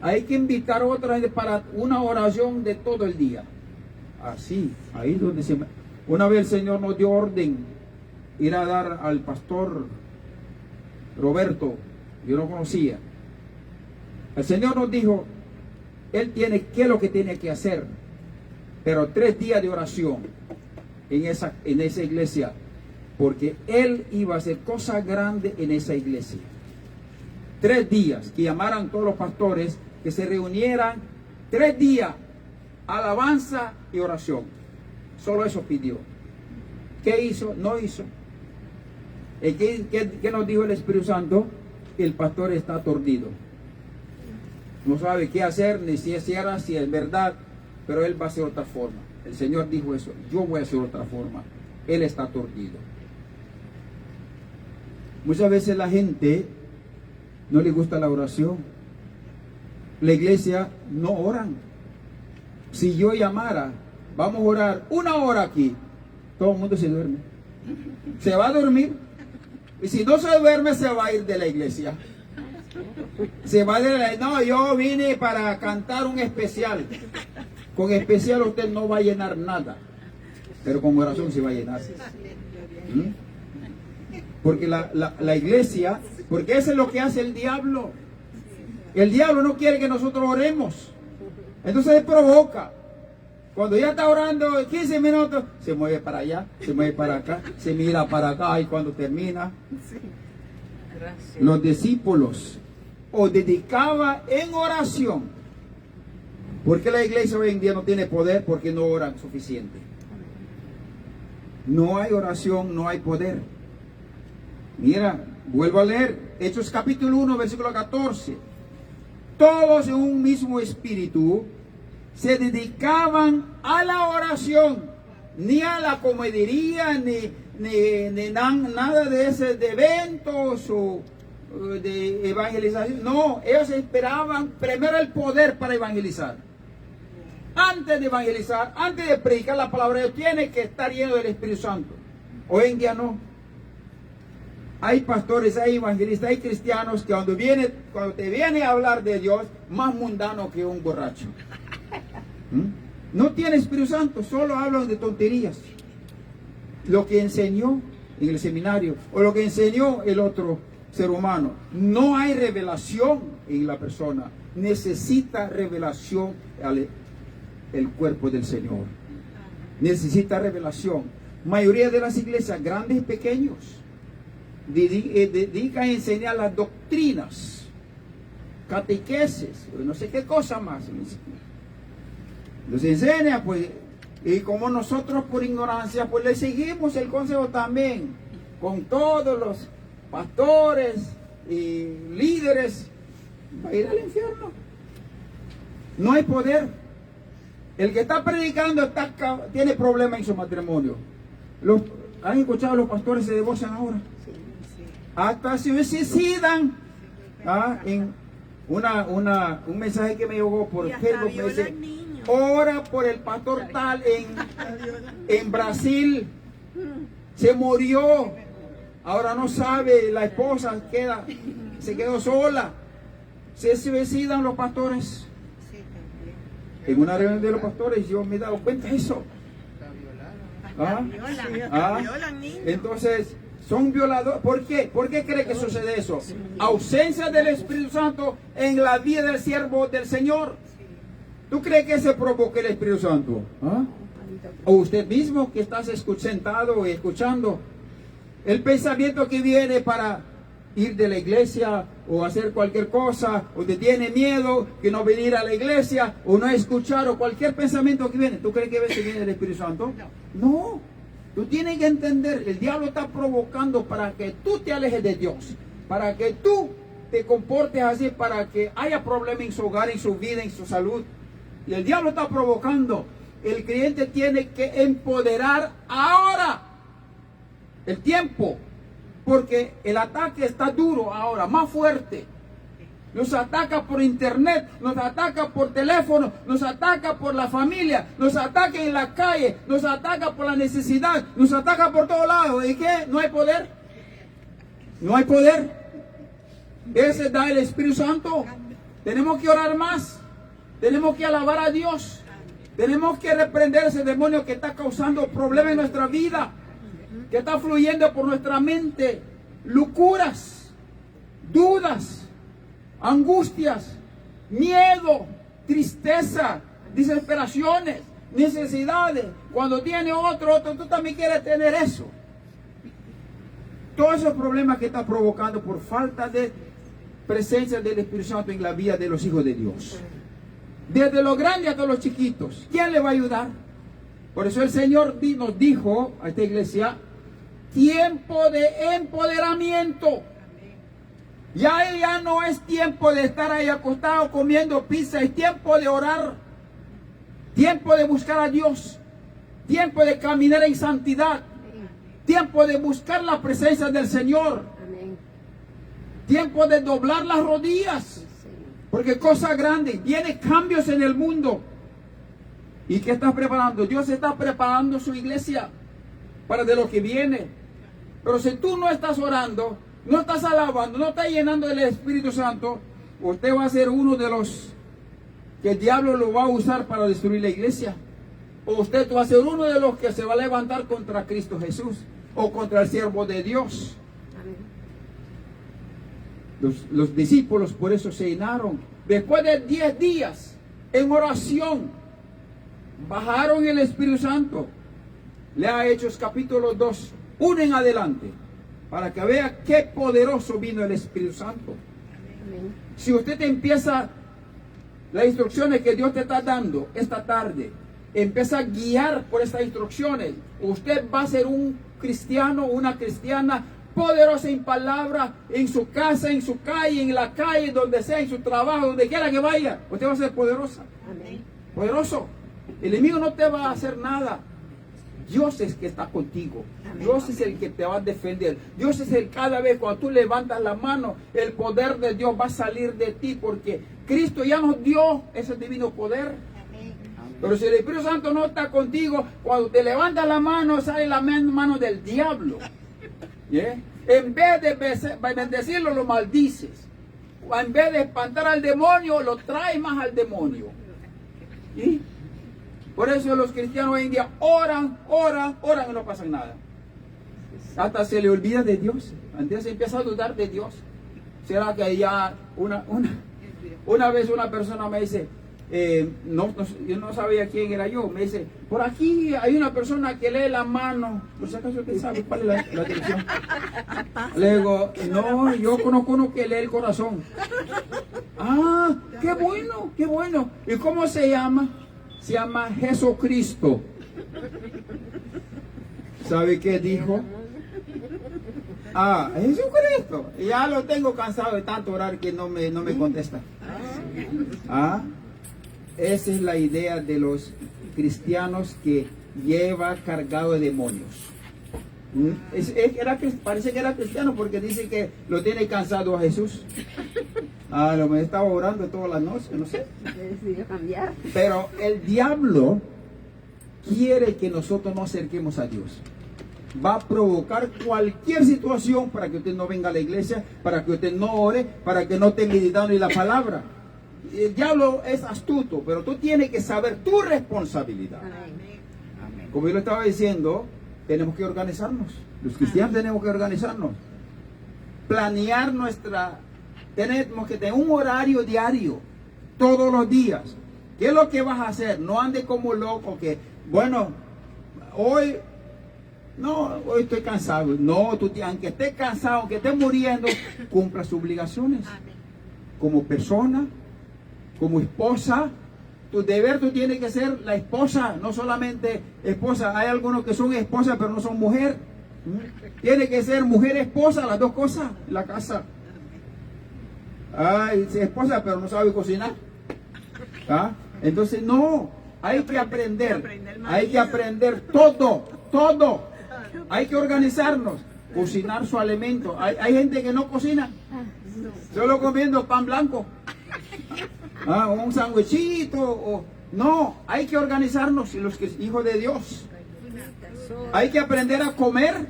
Hay que invitar a otra gente para una oración de todo el día. Así, ahí donde se... Una vez el Señor nos dio orden ir a dar al pastor Roberto, yo no conocía. El Señor nos dijo, él tiene, ¿qué es lo que tiene que hacer? Pero 3 días de oración en esa iglesia, porque él iba a hacer cosas grandes en esa iglesia. 3 días, que llamaran todos los pastores, que se reunieran 3 días, alabanza y oración. Solo eso pidió. ¿Qué hizo? No hizo. ¿Qué nos dijo el Espíritu Santo? El pastor está aturdido. No sabe qué hacer, ni si es cierra, si es verdad, pero él va a hacer otra forma. El Señor dijo eso, yo voy a hacer otra forma. Él está aturdido. Muchas veces la gente no le gusta la oración. La iglesia no oran. Si yo llamara, vamos a orar 1 hora aquí, todo el mundo se duerme. Se va a dormir. Y si no se duerme, se va a ir de la iglesia. Se va de la... No, yo vine para cantar un especial. Con especial usted no va a llenar nada, pero con oración se va a llenar. Porque la iglesia, porque eso es lo que hace el diablo. El diablo no quiere que nosotros oremos. Entonces él provoca. Cuando ya está orando 15 minutos, se mueve para allá, se mueve para acá, se mira para acá y cuando termina, los discípulos os dedicaba en oración. ¿Por qué la iglesia hoy en día no tiene poder? Porque no oran suficiente. No hay oración, no hay poder. Mira, vuelvo a leer Hechos capítulo 1, versículo 14. Todos en un mismo espíritu se dedicaban a la oración, ni a la comedería, ni nada de ese, de eventos o de evangelización. No, ellos esperaban primero el poder para evangelizar. Antes de evangelizar, antes de predicar la palabra de Dios, tiene que estar lleno del Espíritu Santo. Hoy en día no. Hay pastores, hay evangelistas, hay cristianos que cuando te viene a hablar de Dios, más mundano que un borracho. No tiene Espíritu Santo, solo hablan de tonterías. Lo que enseñó en el seminario, o lo que enseñó el otro ser humano. No hay revelación en la persona. Necesita revelación el cuerpo del Señor. Necesita revelación. Mayoría de las iglesias, grandes y pequeños, dedican a enseñar las doctrinas, catequesis, no sé qué cosa más. Los enseña, pues, y como nosotros por ignorancia, pues le seguimos el consejo también, con todos los pastores y líderes, va a ir al infierno. No hay poder. El que está predicando tiene problemas en su matrimonio. ¿Han escuchado los pastores se divorcian ahora? Hasta se suicidan. En un mensaje que me llegó por Facebook me dice: ora por el pastor tal en Brasil, se murió, ahora no sabe, la esposa se quedó sola. Se suicidan los pastores. En una reunión de los pastores yo me he dado cuenta de eso. Entonces son violadores. ¿Por qué? ¿Por qué cree que sucede eso? Ausencia del Espíritu Santo en la vida del siervo del Señor. ¿Tú crees que se provoca el Espíritu Santo? O usted mismo que estás sentado y escuchando el pensamiento que viene para ir de la iglesia o hacer cualquier cosa, o te tiene miedo que no venir a la iglesia o no escuchar, o cualquier pensamiento que viene. ¿Tú crees que a veces viene el Espíritu Santo? No. Tú tienes que entender, el diablo está provocando para que tú te alejes de Dios, para que tú te comportes así, para que haya problemas en su hogar, en su vida, en su salud. Y el diablo está provocando. El creyente tiene que empoderar ahora el tiempo, porque el ataque está duro ahora, más fuerte. Nos ataca por internet, nos ataca por teléfono, nos ataca por la familia, nos ataca en la calle, nos ataca por la necesidad, nos ataca por todos lados. ¿Y qué? ¿No hay poder? ¿No hay poder? Ese da el Espíritu Santo. Tenemos que orar más. Tenemos que alabar a Dios. Tenemos que reprender ese demonio que está causando problemas en nuestra vida, que está fluyendo por nuestra mente, locuras, dudas, angustias, miedo, tristeza, desesperaciones, necesidades. Cuando tiene otro, tú también quieres tener eso. Todos esos problemas que está provocando por falta de presencia del Espíritu Santo en la vida de los hijos de Dios. Desde los grandes hasta los chiquitos. ¿Quién le va a ayudar? Por eso el Señor nos dijo a esta iglesia: tiempo de empoderamiento. Ya no es tiempo de estar ahí acostado comiendo pizza, es tiempo de orar, tiempo de buscar a Dios, tiempo de caminar en santidad, tiempo de buscar la presencia del Señor, tiempo de doblar las rodillas, porque cosas grandes, vienen cambios en el mundo. ¿Y qué estás preparando? Dios está preparando su iglesia para de lo que viene. Pero si tú no estás orando, no estás alabando, no estás llenando del Espíritu Santo, usted va a ser uno de los que el diablo lo va a usar para destruir la iglesia. O usted va a ser uno de los que se va a levantar contra Cristo Jesús o contra el siervo de Dios. Los discípulos por eso se llenaron. Después de 10 días en oración, bajaron el Espíritu Santo. Lea Hechos capítulo 2, 1 en adelante, para que vea qué poderoso vino el Espíritu Santo. Amén. Si usted empieza las instrucciones que Dios te está dando esta tarde, empieza a guiar por estas instrucciones, usted va a ser un cristiano, una cristiana poderosa en palabra, en su casa, en su calle, en la calle, donde sea, en su trabajo, donde quiera que vaya, usted va a ser poderosa. Amén. Poderoso. El enemigo no te va a hacer nada. Dios es que está contigo. Amén. Dios es el que te va a defender. Dios es el cada vez cuando tú levantas la mano, el poder de Dios va a salir de ti, porque Cristo ya nos dio ese divino poder. Amén. Pero si el Espíritu Santo no está contigo, cuando te levantas la mano, sale la mano del diablo. ¿Yeah? En vez de bendecirlo, lo maldices. En vez de espantar al demonio, lo traes más al demonio. ¿Sí? Por eso los cristianos hoy en día oran y no pasa nada. Hasta se le olvida de Dios. Antes empieza a dudar de Dios. ¿Será que ya una vez una persona me dice, yo no sabía quién era yo, me dice, por aquí hay una persona que lee la mano, por si acaso usted sabe cuál es la dirección. Le digo, no, yo conozco uno que lee el corazón. Ah, qué bueno, qué bueno. ¿Y cómo se llama? Se llama Jesucristo. ¿Sabe qué dijo? Ah, Jesucristo. Ya lo tengo cansado de tanto orar que no me contesta. Ah, esa es la idea de los cristianos que lleva cargado de demonios. Parece que era cristiano porque dice que lo tiene cansado a Jesús. Ah, lo me estaba orando todas las noches, no sé. Decidió cambiar. Pero el diablo quiere que nosotros nos acerquemos a Dios. Va a provocar cualquier situación para que usted no venga a la iglesia, para que usted no ore, para que no esté meditando en la palabra. El diablo es astuto, pero tú tienes que saber tu responsabilidad. Amén. Como yo le estaba diciendo, tenemos que organizarnos. Los cristianos tenemos que organizarnos. Planear tenemos que tener un horario diario, todos los días. ¿Qué es lo que vas a hacer? No andes como loco que, bueno, hoy estoy cansado. No, aunque estés cansado, aunque estés muriendo, cumpla sus obligaciones. Como persona, como esposa, tu deber tú tienes que ser la esposa, no solamente esposa. Hay algunos que son esposas pero no son mujer. Tiene que ser mujer esposa, las dos cosas, en la casa. Ay, es esposa pero no sabe cocinar. ¿Ah? Entonces no, hay que aprender todo. Hay que organizarnos, cocinar su alimento. Hay gente que no cocina, solo comiendo pan blanco. Un sándwichito. No, hay que organizarnos, los hijos de Dios. Hay que aprender a comer,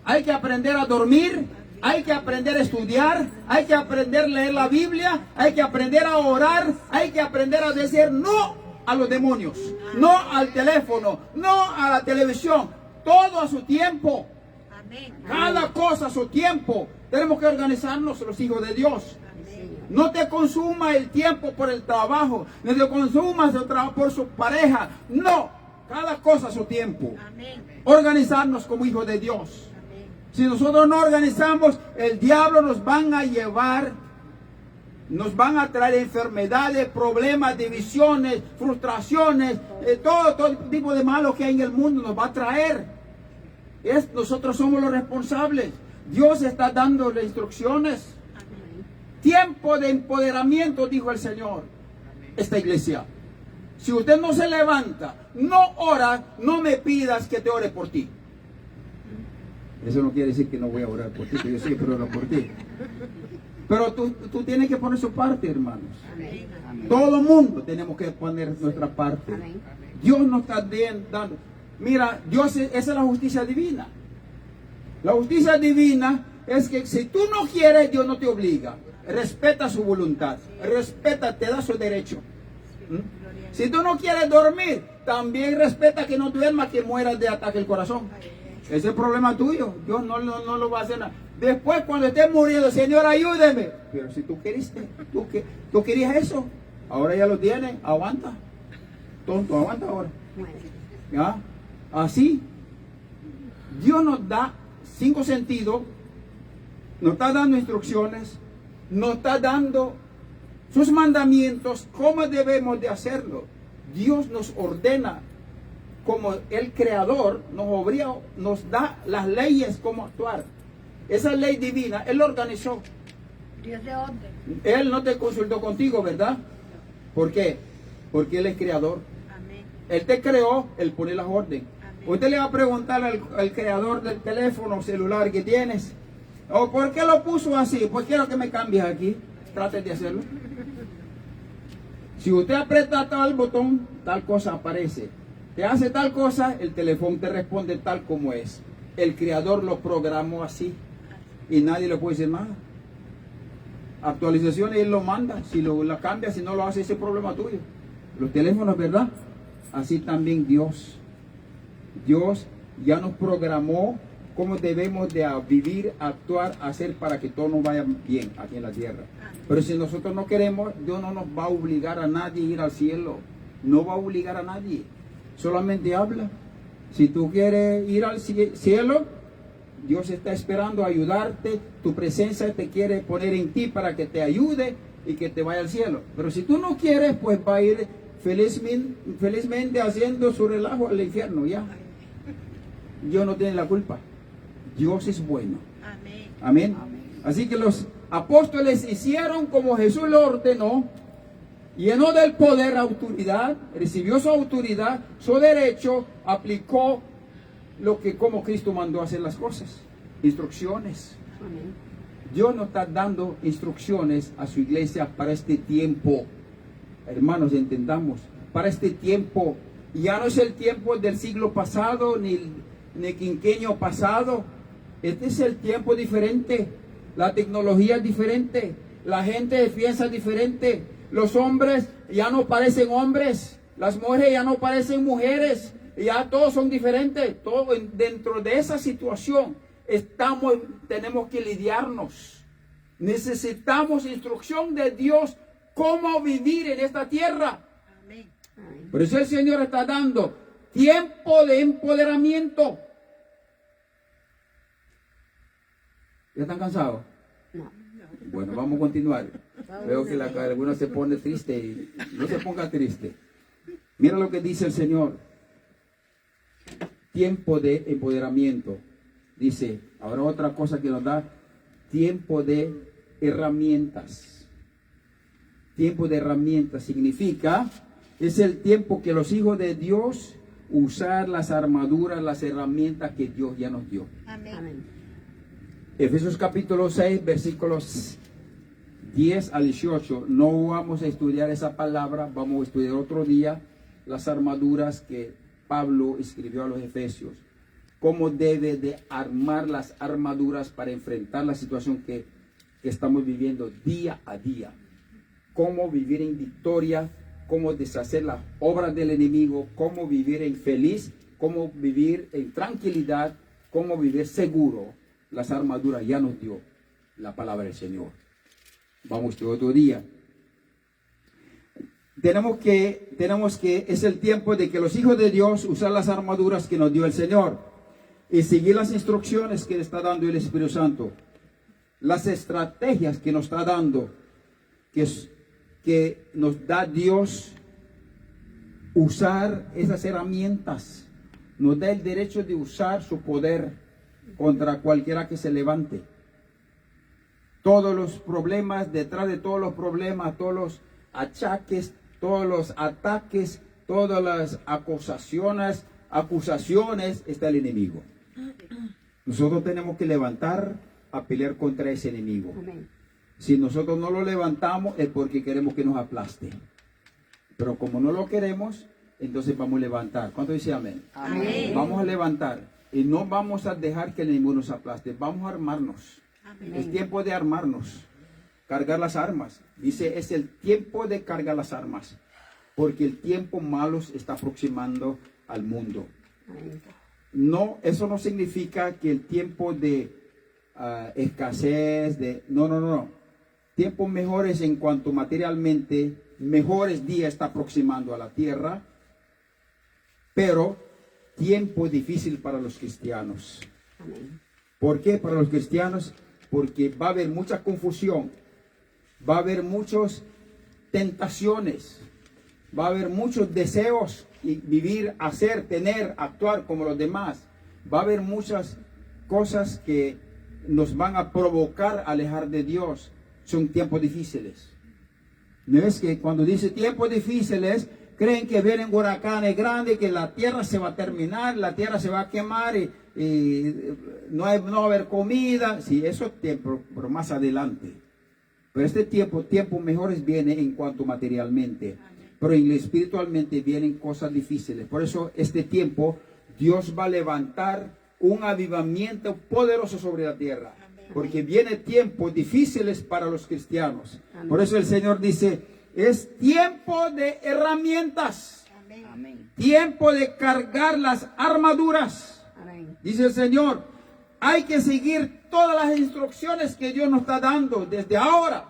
hay que aprender a dormir, hay que aprender a estudiar, hay que aprender a leer la Biblia, hay que aprender a orar, hay que aprender a decir no a los demonios, no al teléfono, no a la televisión, todo a su tiempo. Cada cosa a su tiempo. Tenemos que organizarnos los hijos de Dios. No te consuma el tiempo por el trabajo, no te consumas el trabajo por su pareja. No, cada cosa a su tiempo. Organizarnos como hijos de Dios. Si nosotros no organizamos, el diablo nos van a llevar, nos van a traer enfermedades, problemas, divisiones, frustraciones, todo tipo de malo que hay en el mundo nos va a traer. Nosotros somos los responsables. Dios está dando las instrucciones. Tiempo de empoderamiento, dijo el Señor. Esta iglesia. Si usted no se levanta, no ora, no me pidas que te ore por ti. Eso no quiere decir que no voy a orar por ti, que yo siempre oro por ti. Pero tú tienes que poner su parte, hermanos. Amén. Todo el mundo tenemos que poner nuestra parte. Amén. Dios nos está dando. Mira, esa es la justicia divina. La justicia divina es que si tú no quieres, Dios no te obliga. Respeta su voluntad. Respeta, te da su derecho. Si tú no quieres dormir, también respeta que no duermas, que mueras de ataque al corazón. Ese es el problema tuyo. Dios no lo va a hacer nada. Después, cuando estés muriendo, Señor, ayúdeme. Pero si tú queriste, tú querías eso, ahora ya lo tienes, aguanta. Tonto, aguanta ahora. ¿Ya? Así, Dios nos da 5 sentidos, nos está dando instrucciones, nos está dando sus mandamientos, cómo debemos de hacerlo. Dios nos ordena, como el Creador nos da las leyes, cómo actuar. Esa ley divina, Él lo organizó. Dios de orden. Él no te consultó contigo, ¿verdad? ¿Por qué? Porque Él es Creador. Él te creó, Él pone las órdenes. Usted le va a preguntar al creador del teléfono celular que tienes, ¿por qué lo puso así? Pues quiero que me cambies aquí. Trate de hacerlo. Si usted aprieta tal botón, tal cosa aparece. Te hace tal cosa, el teléfono te responde tal como es. El creador lo programó así. Y nadie le puede decir nada. Actualizaciones Él lo manda. Si la cambia, si no lo hace, ese es problema tuyo. Los teléfonos, ¿verdad? Así también Dios. Dios ya nos programó cómo debemos de vivir, actuar, hacer para que todo nos vaya bien aquí en la tierra. Pero si nosotros no queremos, Dios no nos va a obligar a nadie a ir al cielo. No va a obligar a nadie. Solamente habla. Si tú quieres ir al cielo, Dios está esperando ayudarte. Tu presencia te quiere poner en ti para que te ayude y que te vaya al cielo. Pero si tú no quieres, pues va a ir felizmente haciendo su relajo al infierno ya. Dios no tiene la culpa. Dios es bueno. Amén. Amén. Amén. Así que los apóstoles hicieron como Jesús lo ordenó, llenó del poder, autoridad, recibió su autoridad, su derecho, aplicó lo que como Cristo mandó hacer las cosas, instrucciones. Amén. Dios nos está dando instrucciones a su iglesia para este tiempo. Hermanos, entendamos, para este tiempo, ya no es el tiempo del siglo pasado, ni el quinquenio pasado. Este es el tiempo diferente. La tecnología es diferente. La gente piensa diferente. Los hombres ya no parecen hombres. Las mujeres ya no parecen mujeres. Ya todos son diferentes. Todo dentro de esa situación tenemos que lidiarnos. Necesitamos instrucción de Dios cómo vivir en esta tierra. Amén. Amén. Por eso el Señor está dando tiempo de empoderamiento. ¿Ya están cansados? No. Bueno, vamos a continuar. Veo que algunos se pone triste y no se ponga triste. Mira lo que dice el Señor. Tiempo de empoderamiento. Dice, ahora otra cosa que nos da, tiempo de herramientas. Tiempo de herramientas significa, es el tiempo que los hijos de Dios usar las armaduras, las herramientas que Dios ya nos dio. Amén. Amén. Efesios capítulo 6, versículos 10 al 18. No vamos a estudiar esa palabra, vamos a estudiar otro día las armaduras que Pablo escribió a los Efesios. Cómo debe de armar las armaduras para enfrentar la situación que estamos viviendo día a día. Cómo vivir en victoria, cómo deshacer las obras del enemigo, cómo vivir en feliz, cómo vivir en tranquilidad, cómo vivir seguro. Las armaduras ya nos dio la palabra del Señor. Vamos a otro día. Tenemos que, es el tiempo de que los hijos de Dios usan las armaduras que nos dio el Señor y seguir las instrucciones que le está dando el Espíritu Santo. Las estrategias que nos está dando, que nos da Dios, usar esas herramientas. Nos da el derecho de usar su poder contra cualquiera que se levante. Todos los problemas, detrás de todos los problemas, todos los achaques, todos los ataques, todas las acusaciones, está el enemigo. Nosotros tenemos que levantar a pelear contra ese enemigo. Amén. Si nosotros no lo levantamos es porque queremos que nos aplaste. Pero como no lo queremos, entonces vamos a levantar. ¿Cuánto dice amén? Amén. Vamos a levantar. Y no vamos a dejar que el enemigo nos aplaste. Vamos a armarnos. Amén. Es tiempo de armarnos. Cargar las armas. Dice, es el tiempo de cargar las armas. Porque el tiempo malo se está aproximando al mundo. Amén. No, eso no significa que el tiempo de escasez, no. Tiempos mejores en cuanto materialmente, mejores días está aproximando a la tierra. Pero tiempo difícil para los cristianos. Amén. ¿Por qué para los cristianos? Porque va a haber mucha confusión, va a haber muchas tentaciones, va a haber muchos deseos y vivir, hacer, tener, actuar como los demás. Va a haber muchas cosas que nos van a provocar alejar de Dios. Son tiempos difíciles. ¿No es que cuando dice tiempos difíciles, creen que vienen huracanes grandes, que la tierra se va a terminar, la tierra se va a quemar y no va a haber comida? Sí, eso es tiempo, pero más adelante. Pero este tiempo mejores viene en cuanto materialmente. Pero espiritualmente vienen cosas difíciles. Por eso este tiempo Dios va a levantar un avivamiento poderoso sobre la tierra. Porque vienen tiempos difíciles para los cristianos. Amén. Por eso el Señor dice, es tiempo de herramientas. Amén. Amén. Tiempo de cargar las armaduras. Amén. Dice el Señor, Hay que seguir todas las instrucciones que Dios nos está dando desde ahora.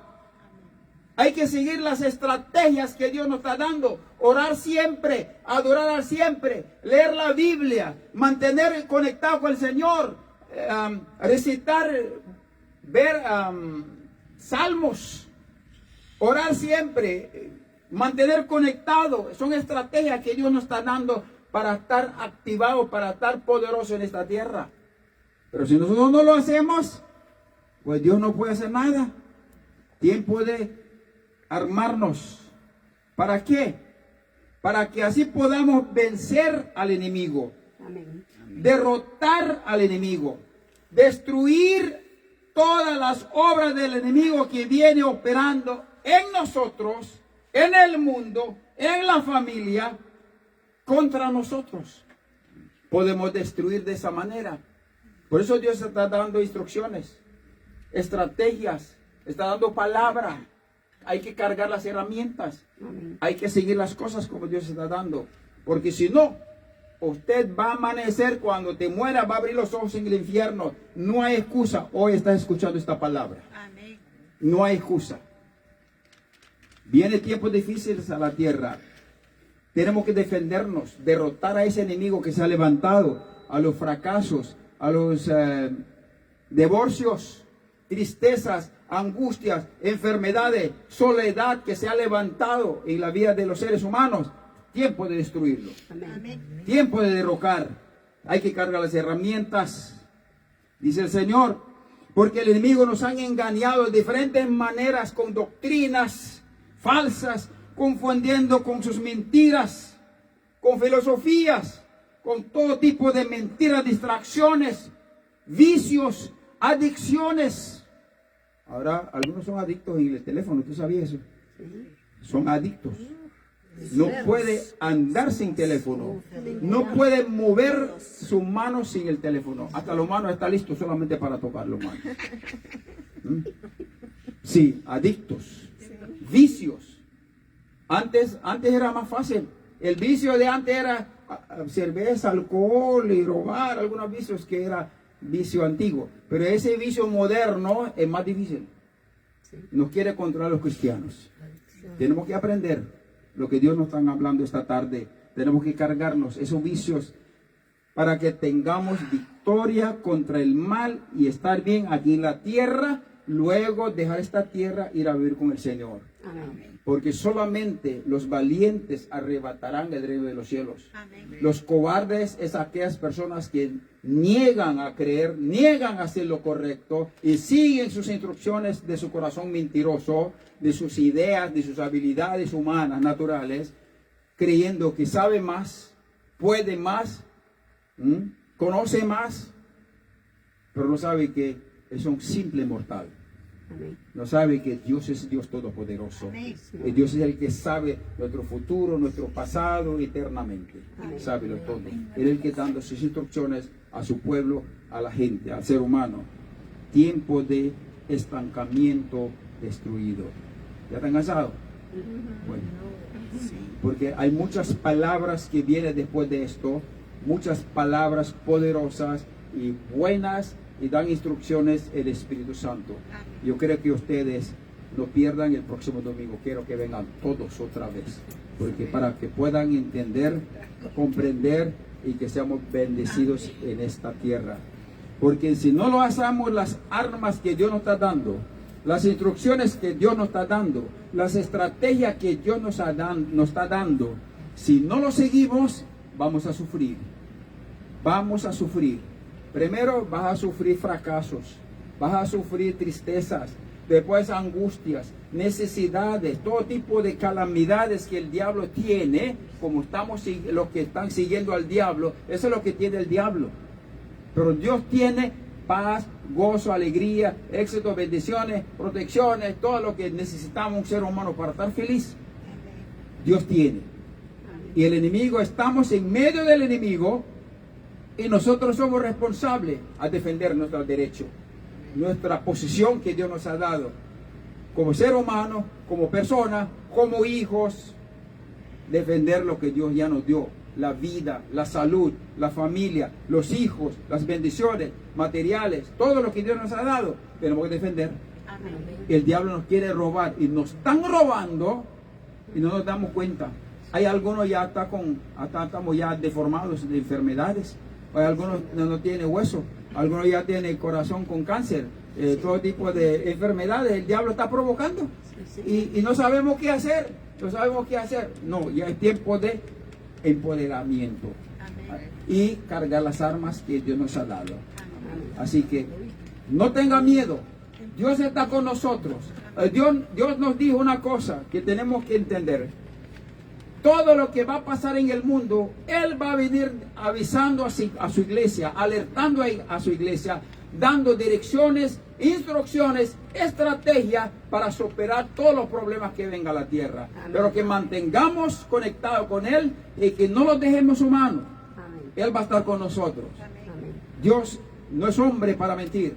Hay que seguir las estrategias que Dios nos está dando. Orar siempre, adorar siempre, leer la Biblia, mantener conectado con el Señor, recitar, ver salmos, orar siempre, mantener conectado. Son estrategias que Dios nos está dando para estar activado, para estar poderoso en esta tierra. Pero si nosotros no lo hacemos, pues Dios no puede hacer nada. Tiempo de armarnos. ¿Para qué? Para que así podamos vencer al enemigo, Amén. derrotar al enemigo, destruir todas las obras del enemigo que viene operando en nosotros, en el mundo, en la familia, contra nosotros. Podemos destruir de esa manera. Por eso Dios está dando instrucciones, estrategias, está dando palabra. Hay que cargar las herramientas. Amén. Hay que seguir las cosas como Dios está dando. Porque si no, usted va a amanecer cuando te muera, va a abrir los ojos en el infierno. No hay excusa. Hoy estás escuchando esta palabra. Amén. No hay excusa. Vienen tiempos difíciles a la tierra. Tenemos que defendernos, derrotar a ese enemigo que se ha levantado, a los fracasos, a los divorcios, tristezas, angustias, enfermedades, soledad que se ha levantado en la vida de los seres humanos. Tiempo de destruirlo. Amén. Amén. Tiempo de derrocar. Hay que cargar las herramientas. Dice el Señor, porque el enemigo nos han engañado de diferentes maneras con doctrinas falsas, confundiendo con sus mentiras, con filosofías, con todo tipo de mentiras, distracciones, vicios, adicciones. Ahora, algunos son adictos en el teléfono, ¿tú sabías eso? Son adictos. No puede andar sin teléfono. No puede mover sus manos sin el teléfono. Hasta los manos está listo solamente para tocar los manos. Sí, adictos. Vicios. Antes era más fácil. El vicio de antes era cerveza, alcohol y robar, algunos vicios que era vicio antiguo. Pero ese vicio moderno es más difícil. Nos quiere controlar a los cristianos. Tenemos que aprender lo que Dios nos está hablando esta tarde. Tenemos que cargarnos esos vicios para que tengamos victoria contra el mal y estar bien aquí en la tierra. Luego dejar esta tierra, ir a vivir con el Señor. Amén. Porque solamente los valientes arrebatarán el reino de los cielos. Amén. Los cobardes es aquellas personas que niegan a creer, niegan a hacer lo correcto y siguen sus instrucciones de su corazón mentiroso, de sus ideas, de sus habilidades humanas, naturales, creyendo que sabe más, puede más, conoce más, pero no sabe que es un simple mortal. Amén. No sabe que Dios es Dios todopoderoso. Amén. Dios es el que sabe nuestro futuro, nuestro pasado eternamente. Amén. Sábelo todo. Él es el que está dando sus instrucciones a su pueblo, a la gente, al ser humano. Tiempo de estancamiento destruido. ¿Ya están cansados? Bueno, porque hay muchas palabras que vienen después de esto, muchas palabras poderosas y buenas, y dan instrucciones el Espíritu Santo. Yo creo que ustedes no pierdan el próximo domingo. Quiero que vengan todos otra vez, porque para que puedan entender, comprender y que seamos bendecidos en esta tierra. Porque si no lo hacemos, las armas que Dios nos está dando, las instrucciones que Dios nos está dando, las estrategias que Dios nos está dando, si no lo seguimos, vamos a sufrir. Vamos a sufrir. Primero vas a sufrir fracasos, vas a sufrir tristezas, después angustias, necesidades, todo tipo de calamidades que el diablo tiene, como estamos los que están siguiendo al diablo, eso es lo que tiene el diablo. Pero Dios tiene paz, gozo, alegría, éxito, bendiciones, protecciones, todo lo que necesitamos un ser humano para estar feliz. Dios tiene. Y el enemigo, estamos en medio del enemigo, y nosotros somos responsables a defender nuestros derechos, nuestra posición que Dios nos ha dado, como ser humano, como persona, como hijos, defender lo que Dios ya nos dio, la vida, la salud, la familia, los hijos, las bendiciones materiales, todo lo que Dios nos ha dado, tenemos que defender. Amén. El diablo nos quiere robar y nos están robando y no nos damos cuenta. Hay algunos ya estamos ya deformados de enfermedades. Hay algunos no tienen hueso, algunos ya tienen corazón con cáncer, todo tipo de enfermedades. El diablo está provocando y no sabemos qué hacer. No sabemos qué hacer. No, ya es tiempo de empoderamiento Amén. y cargar las armas que Dios nos ha dado. Amén. Así que no tenga miedo. Dios está con nosotros. Dios nos dijo una cosa que tenemos que entender. Todo lo que va a pasar en el mundo, Él va a venir avisando a su iglesia, alertando a su iglesia, dando direcciones, instrucciones, estrategias para superar todos los problemas que vengan a la tierra. Amén. Pero que mantengamos conectados con Él y que no los dejemos humanos. Amén. Él va a estar con nosotros. Amén. Dios no es hombre para mentir,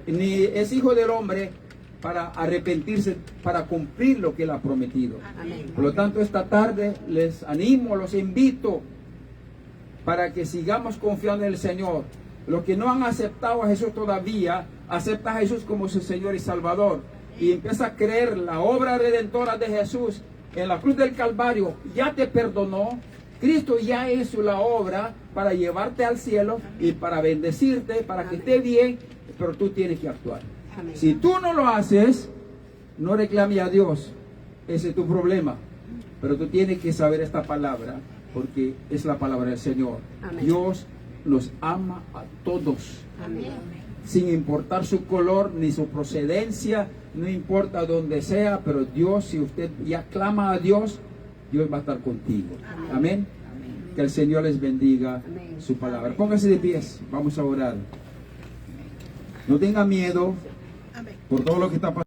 ni es hijo del hombre para arrepentirse, para cumplir lo que Él ha prometido. Amén. Por lo tanto, esta tarde les animo, los invito para que sigamos confiando en el Señor. Los que no han aceptado a Jesús todavía, acepta a Jesús como su Señor y Salvador y empieza a creer la obra redentora de Jesús en la cruz del Calvario. Ya te perdonó. Cristo ya hizo la obra para llevarte al cielo y para bendecirte, para que esté bien, pero tú tienes que actuar. Amén. Si tú no lo haces, no reclame a Dios. Ese es tu problema. Pero tú tienes que saber esta palabra, porque es la palabra del Señor. Amén. Dios los ama a todos, Amén. sin importar su color ni su procedencia, no importa dónde sea, pero Dios, si usted ya clama a Dios, Dios va a estar contigo. Amén. Que el Señor les bendiga Amén. su palabra. Póngase de pies, vamos a orar. No tenga miedo Amén. por todo lo que está pasando.